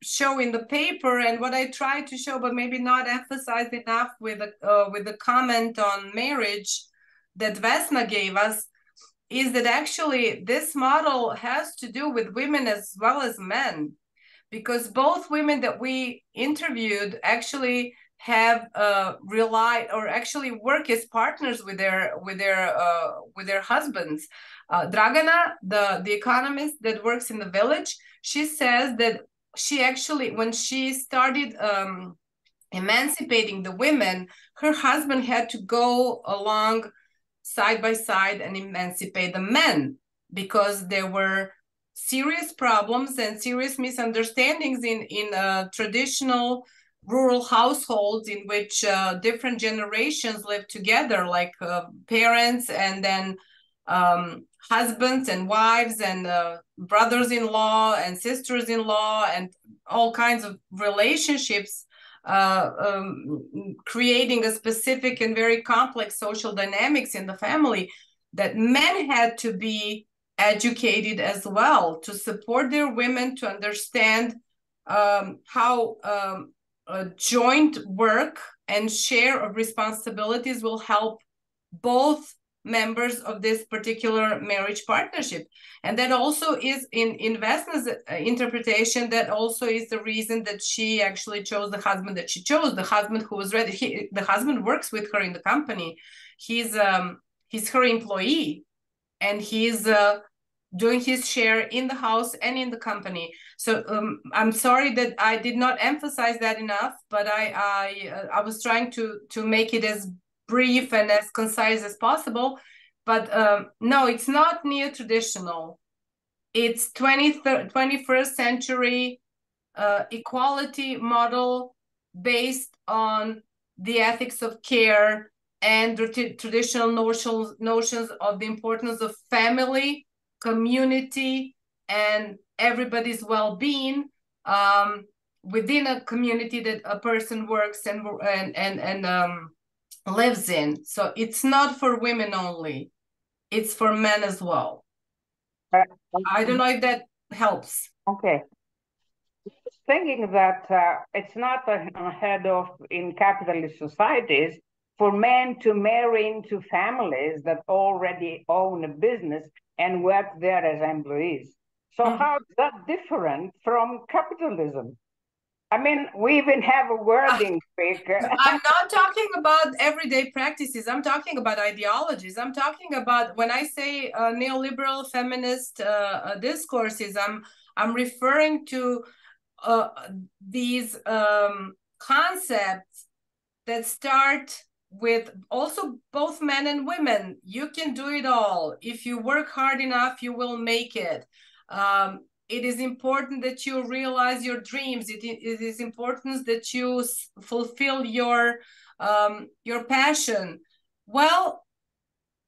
[SPEAKER 1] show in the paper and what I try to show, but maybe not emphasized enough with the comment on marriage that Vesna gave us, is that actually this model has to do with women as well as men, because both women that we interviewed actually have relied or actually work as partners with their husbands. Dragana, the economist that works in the village, she says that she actually, when she started emancipating the women, her husband had to go along side by side and emancipate the men, because there were serious problems and serious misunderstandings in traditional rural households in which different generations live together, like parents and then husbands and wives and brothers-in-law and sisters-in-law and all kinds of relationships, creating a specific and very complex social dynamics in the family, that men had to be educated as well to support their women to understand how joint work and share of responsibilities will help both members of this particular marriage partnership. And that also is in Vesna's interpretation, that also is the reason that she actually chose the husband that she chose, the husband who was ready. The husband works with her in the company. He's her employee. and he's doing his share in the house and in the company. So I'm sorry that I did not emphasize that enough, but I was trying to make it as brief and as concise as possible. But no, it's not neo-traditional. It's 21st century equality model based on the ethics of care and the traditional notions of the importance of family, community, and everybody's well-being within a community that a person works and lives in. So it's not for women only, it's for men as well. I don't know if that helps.
[SPEAKER 3] Okay. Thinking that it's not unheard of in capitalist societies for men to marry into families that already own a business and work there as employees. So how is that different from capitalism? I mean, we even have a wording.
[SPEAKER 1] I'm not talking about everyday practices. I'm talking about ideologies. I'm talking about, when I say neoliberal feminist discourses, I'm referring to these concepts that start with also both men and women. You can do it all. If you work hard enough, you will make it. It is important that you realize your dreams. It is important that you fulfill your passion. Well,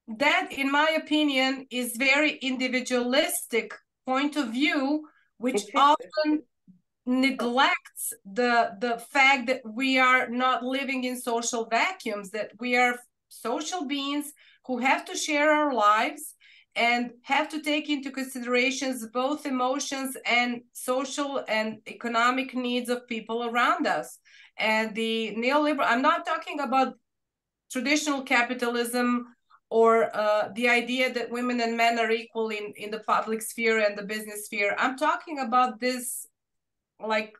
[SPEAKER 1] that, in my opinion, is very individualistic point of view, which often neglects the fact that we are not living in social vacuums, that we are social beings who have to share our lives and have to take into considerations both emotions and social and economic needs of people around us. And the neoliberal, I'm not talking about traditional capitalism or the idea that women and men are equal in the public sphere and the business sphere. I'm talking about this like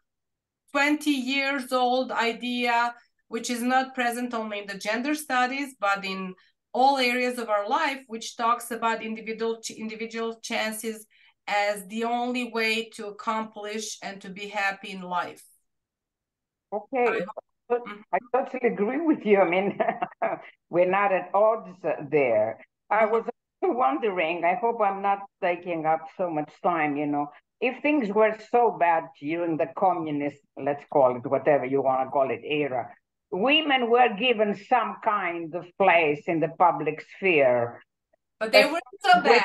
[SPEAKER 1] 20 years old idea, which is not present only in the gender studies, but in all areas of our life, which talks about individual chances as the only way to accomplish and to be happy in life.
[SPEAKER 3] Okay, I totally agree with you. I mean, we're not at odds there. I was wondering, I hope I'm not taking up so much time, you know, if things were so bad during the communist, let's call it whatever you want to call it, era, women were given some kind of place in the public sphere.
[SPEAKER 1] But they weren't so bad.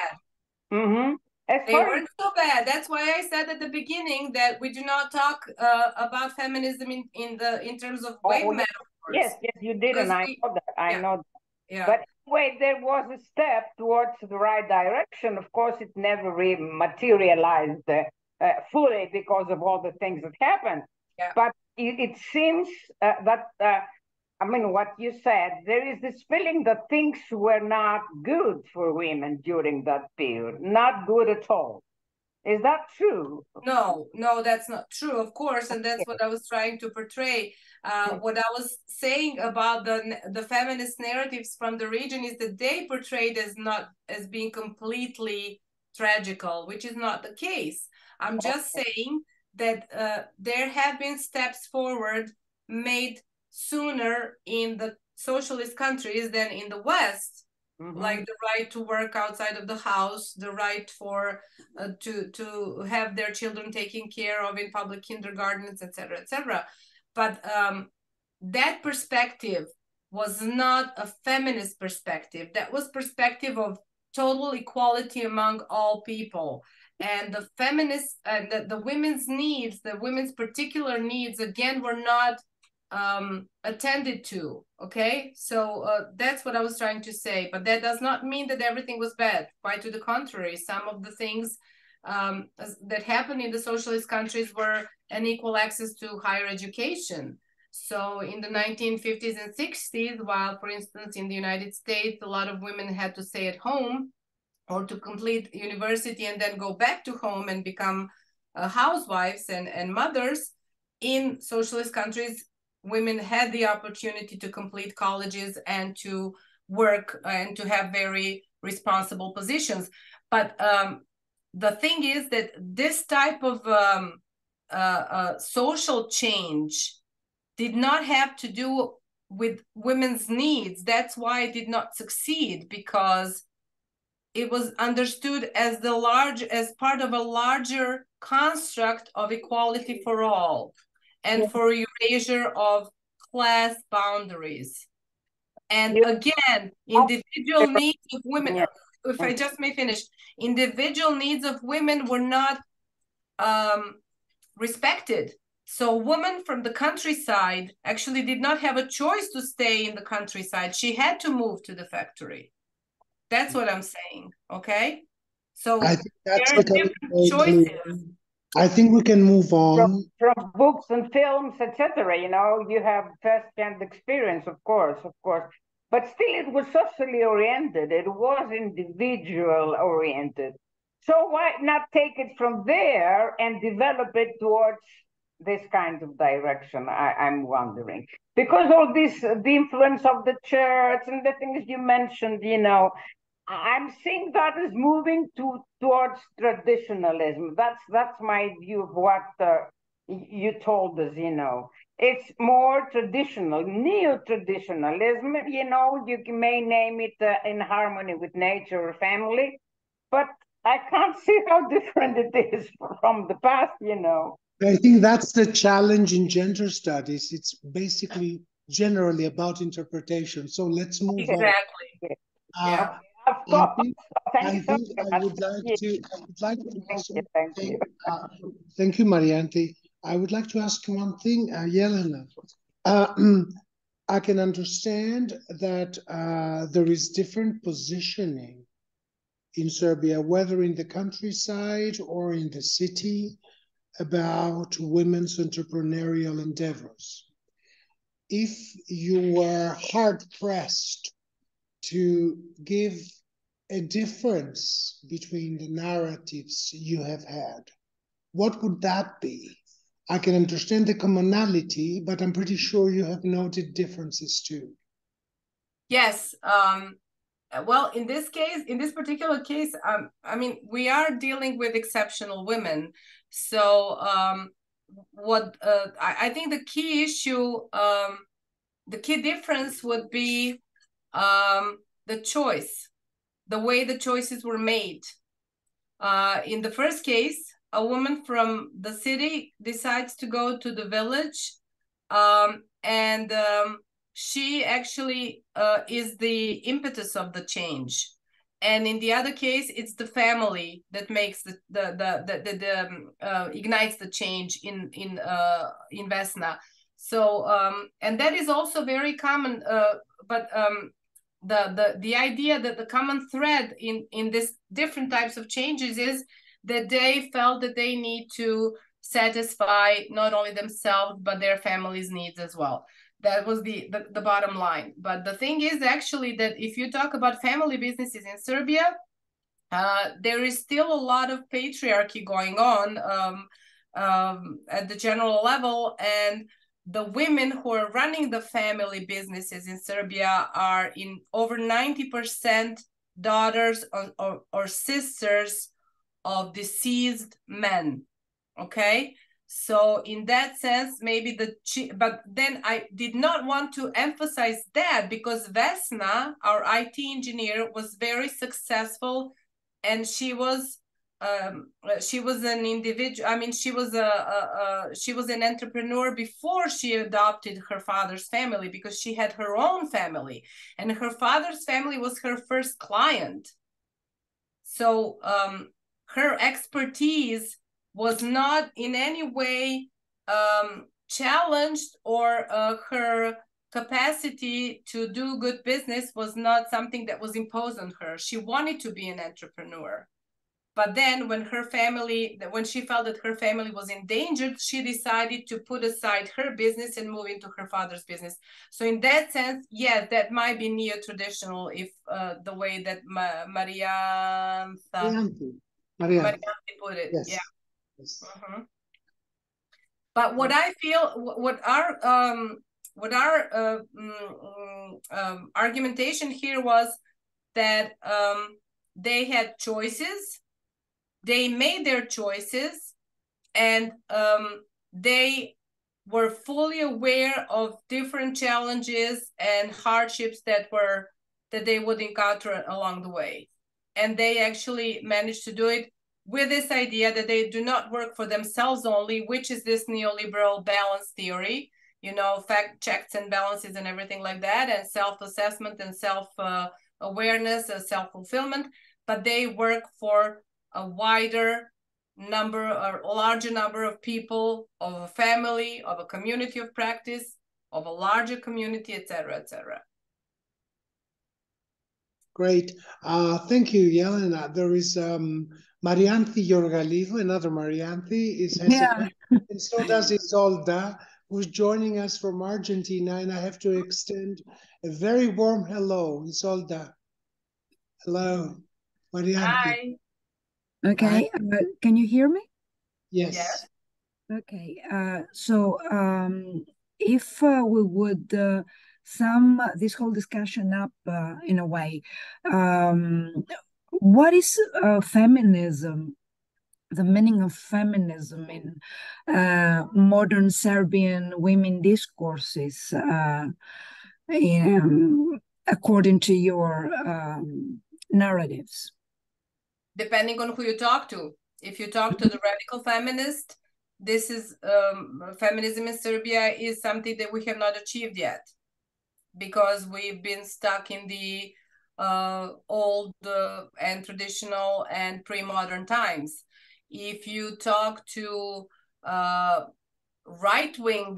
[SPEAKER 3] They
[SPEAKER 1] weren't so bad. That's why I said at the beginning that we do not talk about feminism in terms of wave metaphors.
[SPEAKER 3] Yes, you did, and I know that. I know that. Yeah. But anyway, there was a step towards the right direction. Of course, it never really materialized fully because of all the things that happened. Yeah. But it seems that, I mean, what you said, there is this feeling that things were not good for women during that period, not good at all. Is that true?
[SPEAKER 1] No, that's not true, of course, and that's what I was trying to portray. What I was saying about the feminist narratives from the region is that they portrayed as being completely tragical, which is not the case. I'm just saying that there have been steps forward made sooner in the socialist countries than in the West. Like the right to work outside of the house, the right for to have their children taken care of in public kindergartens, etc., etc. But that perspective was not a feminist perspective. That was perspective of total equality among all people. And the feminist and the women's needs, the women's particular needs, again, were not attended to. Okay, so that's what I was trying to say, but that does not mean that everything was bad. Quite to the contrary, some of the things that happened in the socialist countries were unequal access to higher education. So in the 1950s and 60s, while for instance in the United States a lot of women had to stay at home or to complete university and then go back to home and become housewives and mothers, in socialist countries women had the opportunity to complete colleges and to work and to have very responsible positions. But the thing is that this type of social change did not have to do with women's needs. That's why it did not succeed, because it was understood as as part of a larger construct of equality for all and for erasure of class boundaries. And again, individual needs of women, if I just may finish, individual needs of women were not respected. So a woman from the countryside actually did not have a choice to stay in the countryside. She had to move to the factory. That's what I'm saying, okay? So
[SPEAKER 2] I think that's
[SPEAKER 1] there are different choices.
[SPEAKER 2] I think we can move on.
[SPEAKER 3] From books and films, etc. You know, you have first-hand experience, of course. But still, it was socially oriented. It was individual oriented. So why not take it from there and develop it towards this kind of direction? I'm wondering, because all this, the influence of the church and the things you mentioned, you know, I'm seeing that is moving towards traditionalism. That's my view of what you told us. You know, it's more traditional, neo-traditionalism. You know, you may name it in harmony with nature or family, but I can't see how different it is from the past. You know,
[SPEAKER 2] I think that's the challenge in gender studies. It's basically generally about interpretation. So let's move on.
[SPEAKER 1] Exactly.
[SPEAKER 2] Yeah. I would like to also thank you, Marianti. I would like to ask one thing, Jelena. I can understand that there is different positioning in Serbia, whether in the countryside or in the city, about women's entrepreneurial endeavors. If you were hard-pressed to give a difference between the narratives you have had, what would that be? I can understand the commonality, but I'm pretty sure you have noted differences too.
[SPEAKER 1] Yes. Well, in this case, in this particular case, I mean, we are dealing with exceptional women. So I think the key issue, the key difference would be the choice, the way the choices were made. In the first case, a woman from the city decides to go to the village, and she actually is the impetus of the change. And in the other case, it's the family that makes ignites the change in Vesna. So and that is also very common. But the idea that the common thread in this different types of changes is that they felt that they need to satisfy not only themselves but their families' needs as well. That was the bottom line. But the thing is actually that if you talk about family businesses in Serbia, there is still a lot of patriarchy going on at the general level, and the women who are running the family businesses in Serbia are in over 90% daughters or sisters of deceased men. Okay, so in that sense, maybe but then I did not want to emphasize that because Vesna, our IT engineer, was very successful, and she was an individual. I mean, she was an entrepreneur before she adopted her father's family, because she had her own family, and her father's family was her first client. So her expertise was not in any way challenged, or her capacity to do good business was not something that was imposed on her. She wanted to be an entrepreneur. But then when she felt that her family was endangered, she decided to put aside her business and move into her father's business. So in that sense, yes, that might be neo-traditional if the way that Marianti put it. Yes. Yeah. Yes. But what I feel, what our argumentation here was that they had choices, they made their choices, and they were fully aware of different challenges and hardships that they would encounter along the way. And they actually managed to do it with this idea that they do not work for themselves only, which is this neoliberal balance theory, you know, fact checks and balances and everything like that, and self-assessment and self-awareness and self-fulfillment, but they work for a wider number or a larger number of people, of a family, of a community of practice, of a larger community, etc., etc.
[SPEAKER 2] Great. Thank you, Jelena. There is Marianthi Yorgalidou, another Marianthi, has a question, and so does Isolda, who's joining us from Argentina, and I have to extend a very warm hello, Isolda. Hello, Marianthi.
[SPEAKER 1] Hi.
[SPEAKER 4] Okay, can you hear me?
[SPEAKER 2] Yes.
[SPEAKER 4] Okay, so if we would sum this whole discussion up in a way, what is feminism, the meaning of feminism in modern Serbian women discourses, according to your narratives?
[SPEAKER 1] Depending on who you talk to. If you talk to the radical feminist, this is feminism in Serbia is something that we have not achieved yet, because we've been stuck in the old and traditional and pre-modern times. If you talk to right-wing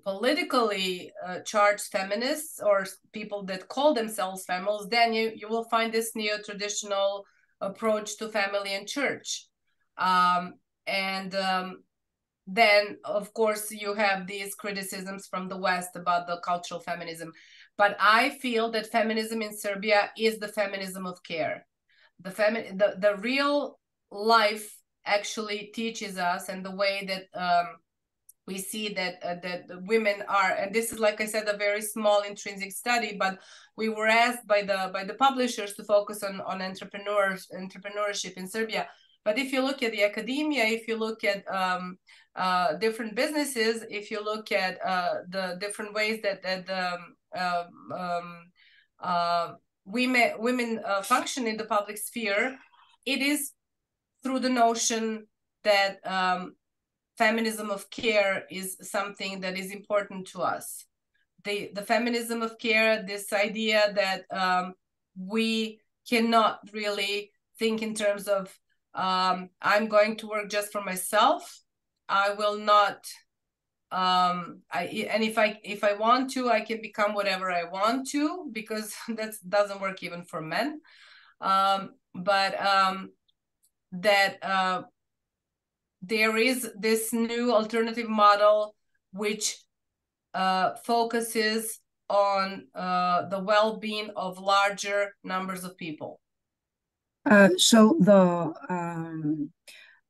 [SPEAKER 1] politically charged feminists or people that call themselves feminists, then you will find this neo-traditional approach to family and church. Then, of course, you have these criticisms from the West about the cultural feminism. But I feel that feminism in Serbia is the feminism of care. The real life actually teaches us, and the way that we see that that women are, and this is, like I said, a very small intrinsic study, but we were asked by the publishers to focus on entrepreneurship in Serbia. But if you look at the academia, if you look at different businesses, if you look at the different ways that women function in the public sphere, it is through the notion that feminism of care is something that is important to us. The feminism of care, this idea that we cannot really think in terms of I'm going to work just for myself. I will not. And if I want to, I can become whatever I want to, because that doesn't work even for men. That there is this new alternative model which focuses on the well-being of larger numbers of people.
[SPEAKER 4] So the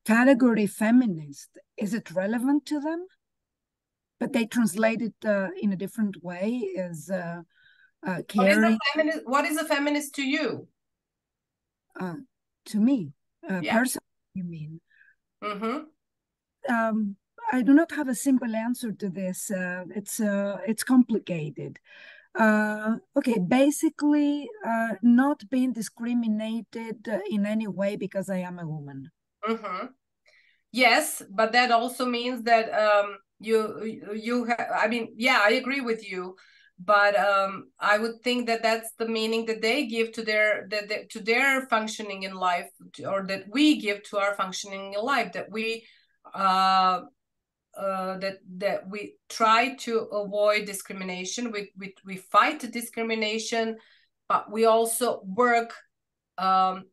[SPEAKER 4] category feminist, is it relevant to them? But they translate it in a different way as caring.
[SPEAKER 1] What is a feminist to you?
[SPEAKER 4] To me, personally, you mean?
[SPEAKER 1] Mm-hmm.
[SPEAKER 4] I do not have a simple answer to this. It's complicated. Okay, basically, not being discriminated in any way because I am a woman.
[SPEAKER 1] Mm-hmm. Yes, but that also means that you have, I mean, yeah, I agree with you, but I would think that that's the meaning that they give to their functioning in life, or that we give to our functioning in life, that we that we try to avoid discrimination, we fight discrimination, but we also work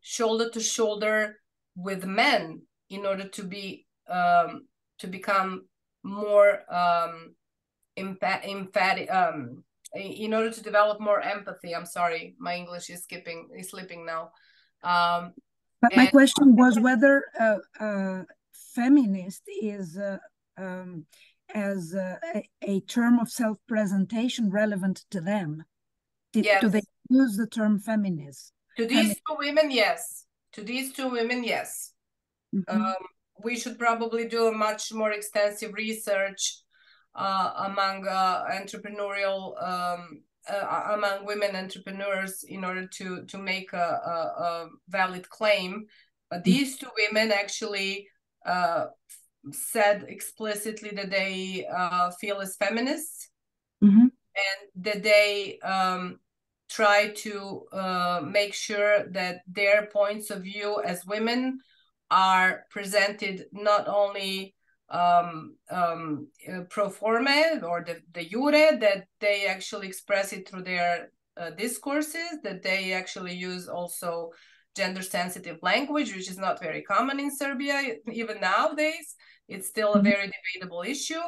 [SPEAKER 1] shoulder to shoulder with men in order to be to become more emphatic, in order to develop more empathy. I'm sorry, my English is slipping now.
[SPEAKER 4] But my question was whether feminist is as a term of self-presentation relevant to them?
[SPEAKER 1] Yes.
[SPEAKER 4] Do they use the term feminist?
[SPEAKER 1] To these two women, yes. To these two women, yes. We should probably do a much more extensive research among entrepreneurial, among women entrepreneurs in order to make a valid claim. These two women actually said explicitly that they feel as feminists, and that they try to make sure that their points of view as women are presented not only pro forma or de jure, that they actually express it through their discourses, that they actually use also gender sensitive language, which is not very common in Serbia, even nowadays. It's still a very debatable issue,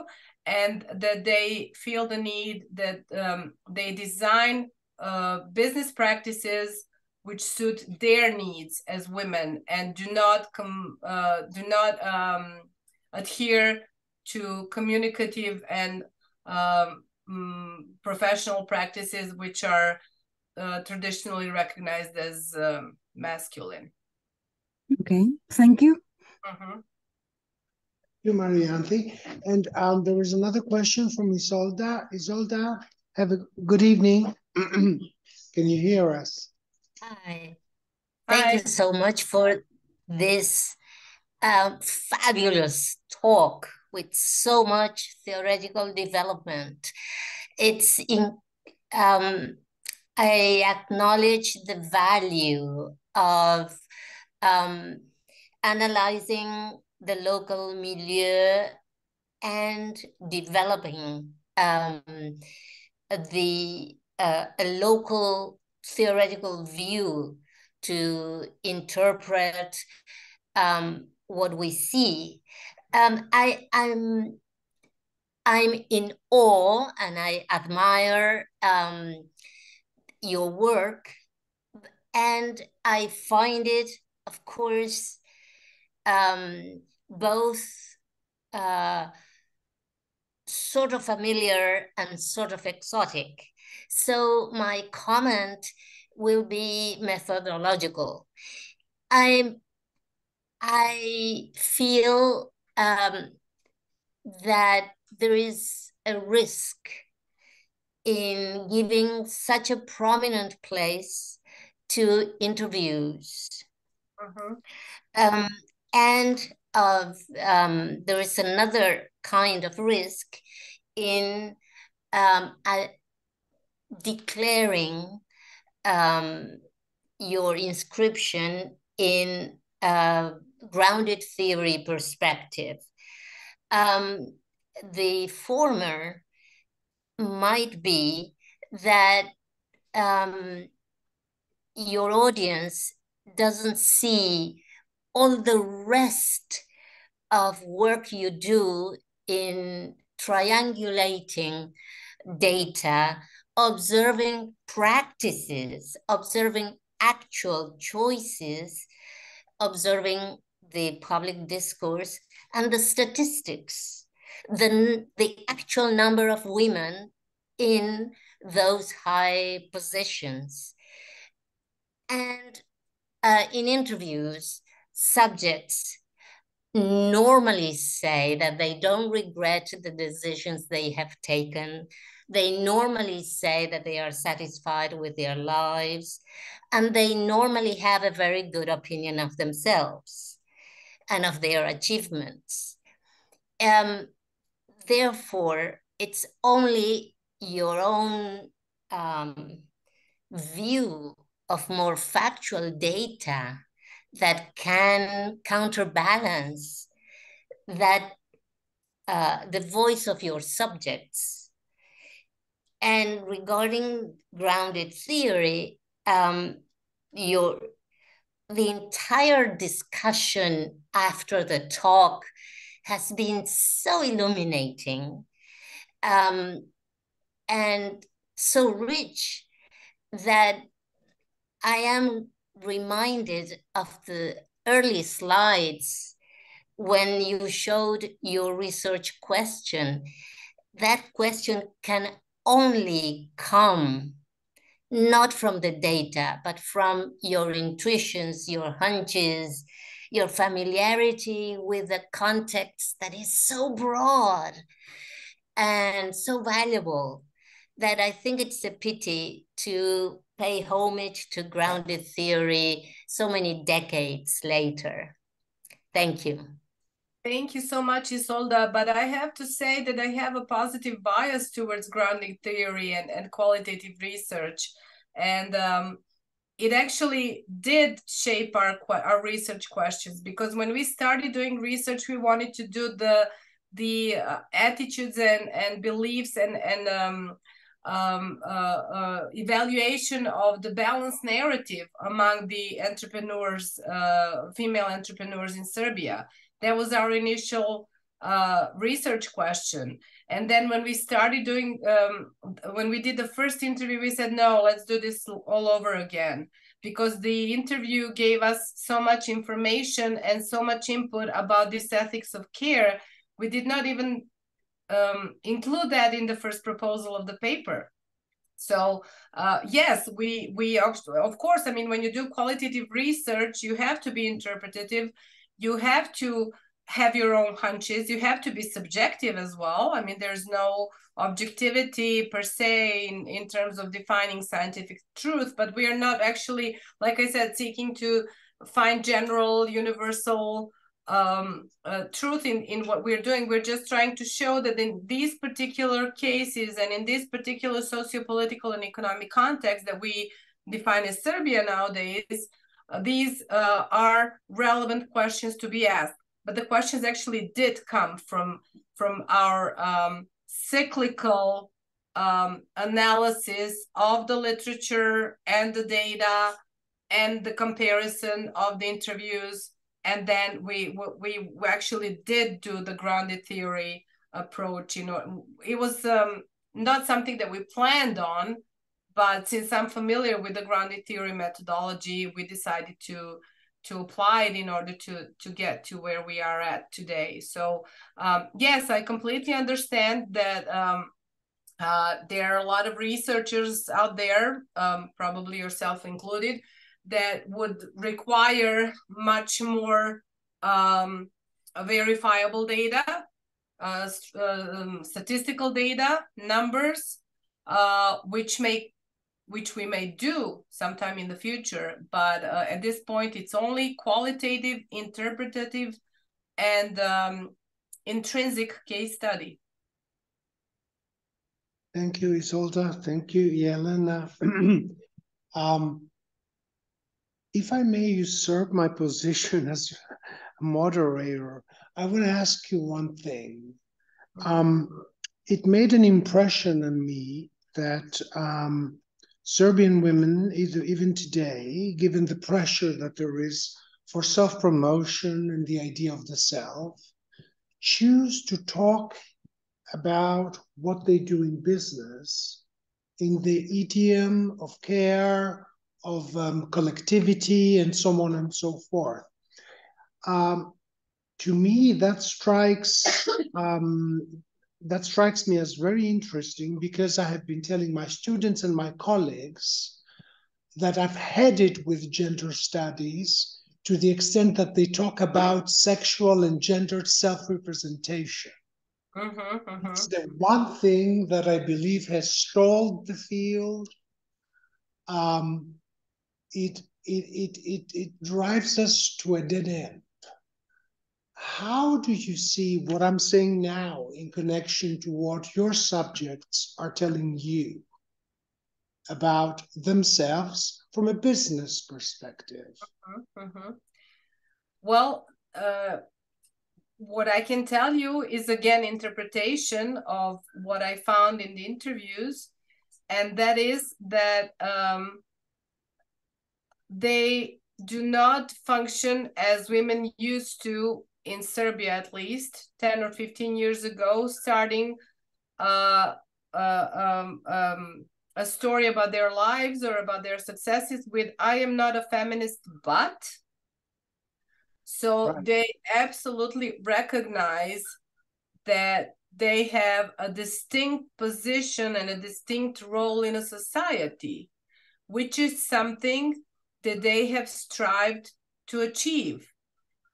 [SPEAKER 1] and that they feel the need that they design business practices which suit their needs as women and do not adhere to communicative and professional practices which are traditionally recognized as masculine.
[SPEAKER 4] Okay, thank you.
[SPEAKER 2] Thank you, Marianthi. And there was another question from Isolda. Isolda, have a good evening. Can you hear us?
[SPEAKER 5] Hi. Thank you so much for this fabulous talk with so much theoretical development. It's in, I acknowledge the value of analyzing the local milieu and developing a local theoretical view to interpret what we see. I'm in awe and I admire your work, and I find it, of course, both sort of familiar and sort of exotic. So my comment will be methodological. I feel that there is a risk in giving such a prominent place to interviews. And there is another kind of risk in declaring your inscription in a grounded theory perspective. The former might be that your audience doesn't see all the rest of work you do in triangulating data, observing practices, observing actual choices, observing the public discourse and the statistics, the actual number of women in those high positions. And in interviews, subjects normally say that they don't regret the decisions they have taken. They normally say that they are satisfied with their lives, and they normally have a very good opinion of themselves and of their achievements. Therefore, it's only your own view of more factual data that can counterbalance that the voice of your subjects. And regarding grounded theory, the entire discussion after the talk has been so illuminating and so rich that I am reminded of the early slides when you showed your research question, that question can only come not from the data, but from your intuitions, your hunches, your familiarity with a context that is so broad and so valuable that I think it's a pity to pay homage to grounded theory so many decades later. Thank you.
[SPEAKER 1] Thank you so much, Isolda. But I have to say that I have a positive bias towards grounding theory and qualitative research. And it actually did shape our research questions, because when we started doing research, we wanted to do the attitudes and beliefs and evaluation of the balanced narrative among the entrepreneurs, female entrepreneurs in Serbia. That was our initial research question. And then when we started doing, when we did the first interview, we said, no, let's do this all over again, because the interview gave us so much information and so much input about this ethics of care. We did not even include that in the first proposal of the paper. So yes, we of course, I mean, when you do qualitative research, you have to be interpretative. You have to have your own hunches. You have to be subjective as well. I mean, there's no objectivity per se in terms of defining scientific truth, but we are not actually, like I said, seeking to find general, universal truth in what we're doing. We're just trying to show that in these particular cases and in this particular socio-political and economic context that we define as Serbia nowadays, these are relevant questions to be asked. But the questions actually did come from our cyclical analysis of the literature and the data and the comparison of the interviews. And then we actually did do the grounded theory approach. You know, it was not something that we planned on, but since I'm familiar with the grounded theory methodology, we decided to apply it in order to get to where we are at today. So yes, I completely understand that there are a lot of researchers out there, probably yourself included, that would require much more verifiable data, statistical data, numbers, which we may do sometime in the future. But at this point, it's only qualitative, interpretative, and intrinsic case study.
[SPEAKER 2] Thank you, Isolda. Thank you, Jelena. If I may usurp my position as a moderator, I would ask you one thing. It made an impression on me that Serbian women, even today, given the pressure that there is for self-promotion and the idea of the self, choose to talk about what they do in business in the idiom of care, of collectivity, and so on and so forth. To me, that strikes me as very interesting, because I have been telling my students and my colleagues that I've had it with gender studies to the extent that they talk about sexual and gendered self-representation. It's the one thing that I believe has stalled the field. It drives us to a dead end. How do you see what I'm saying now in connection to what your subjects are telling you about themselves from a business perspective?
[SPEAKER 1] Well, what I can tell you is, again, interpretation of what I found in the interviews, and that is that they do not function as women used to in Serbia, at least 10 or 15 years ago, starting a story about their lives or about their successes with, I am not a feminist, but So they absolutely recognize that they have a distinct position and a distinct role in a society, which is something that they have strived to achieve,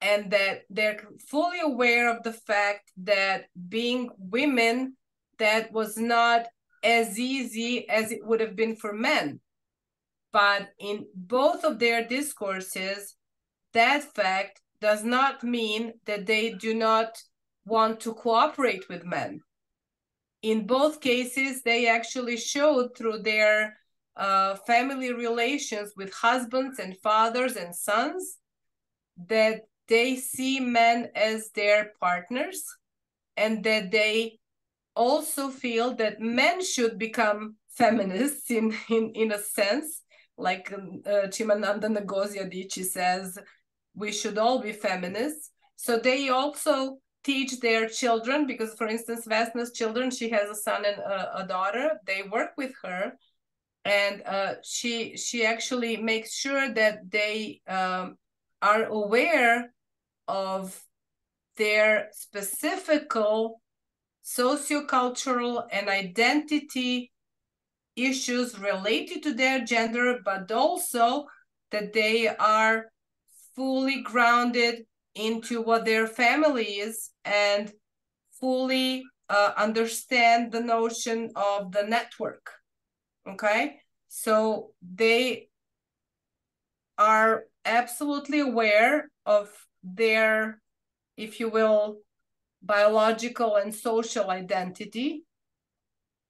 [SPEAKER 1] and that they're fully aware of the fact that being women, that was not as easy as it would have been for men. But in both of their discourses, that fact does not mean that they do not want to cooperate with men. In both cases, they actually showed through their family relations with husbands and fathers and sons that they see men as their partners, and that they also feel that men should become feminists in a sense, like Chimamanda Ngozi Adichie says, we should all be feminists. So they also teach their children, because for instance, Vesna's children, she has a son and a daughter, they work with her, and she actually makes sure that they are aware of their specific sociocultural and identity issues related to their gender, but also that they are fully grounded into what their family is and fully understand the notion of the network. Okay, so they are absolutely aware of their, if you will, biological and social identity,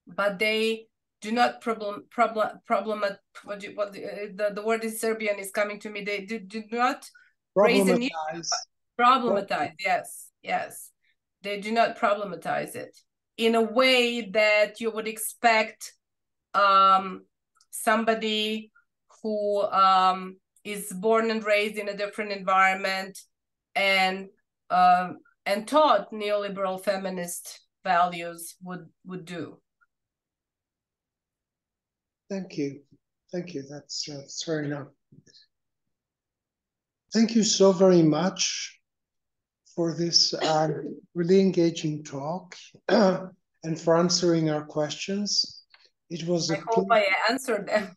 [SPEAKER 1] but they do not the word in Serbian is coming to me. They do not raise an issue. Problematize, yes. They do not problematize it in a way that you would expect somebody who is born and raised in a different environment and taught neoliberal feminist values would do.
[SPEAKER 2] Thank you. That's fair enough. Thank you so very much for this really engaging talk and for answering our questions. It was.
[SPEAKER 1] I hope I answered them.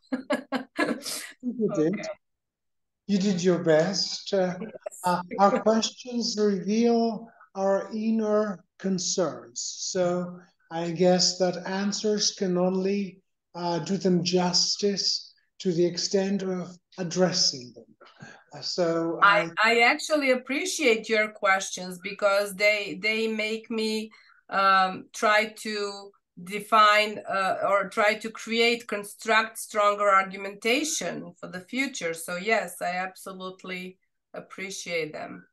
[SPEAKER 2] You did. Okay. You did your best. Yes. Our questions reveal our inner concerns. So I guess that answers can only do them justice to the extent of addressing them. So
[SPEAKER 1] I actually appreciate your questions, because they make me try to define or try to construct stronger argumentation for the future. So yes, I absolutely appreciate them.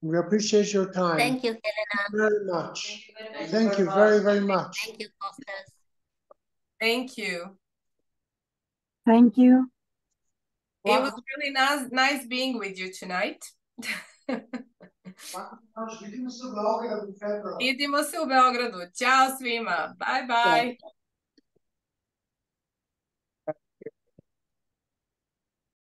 [SPEAKER 2] We appreciate your time.
[SPEAKER 5] Thank you, Jelena.
[SPEAKER 2] Thank you very much. Thank you very, very much.
[SPEAKER 5] Thank you, Kostas.
[SPEAKER 1] Thank you.
[SPEAKER 4] Thank you.
[SPEAKER 1] It was really nice being with you tonight.
[SPEAKER 2] Vidimo se u Beogradu u februaru.
[SPEAKER 1] Vidimo se u Beogradu. Ćao svima. Bye bye.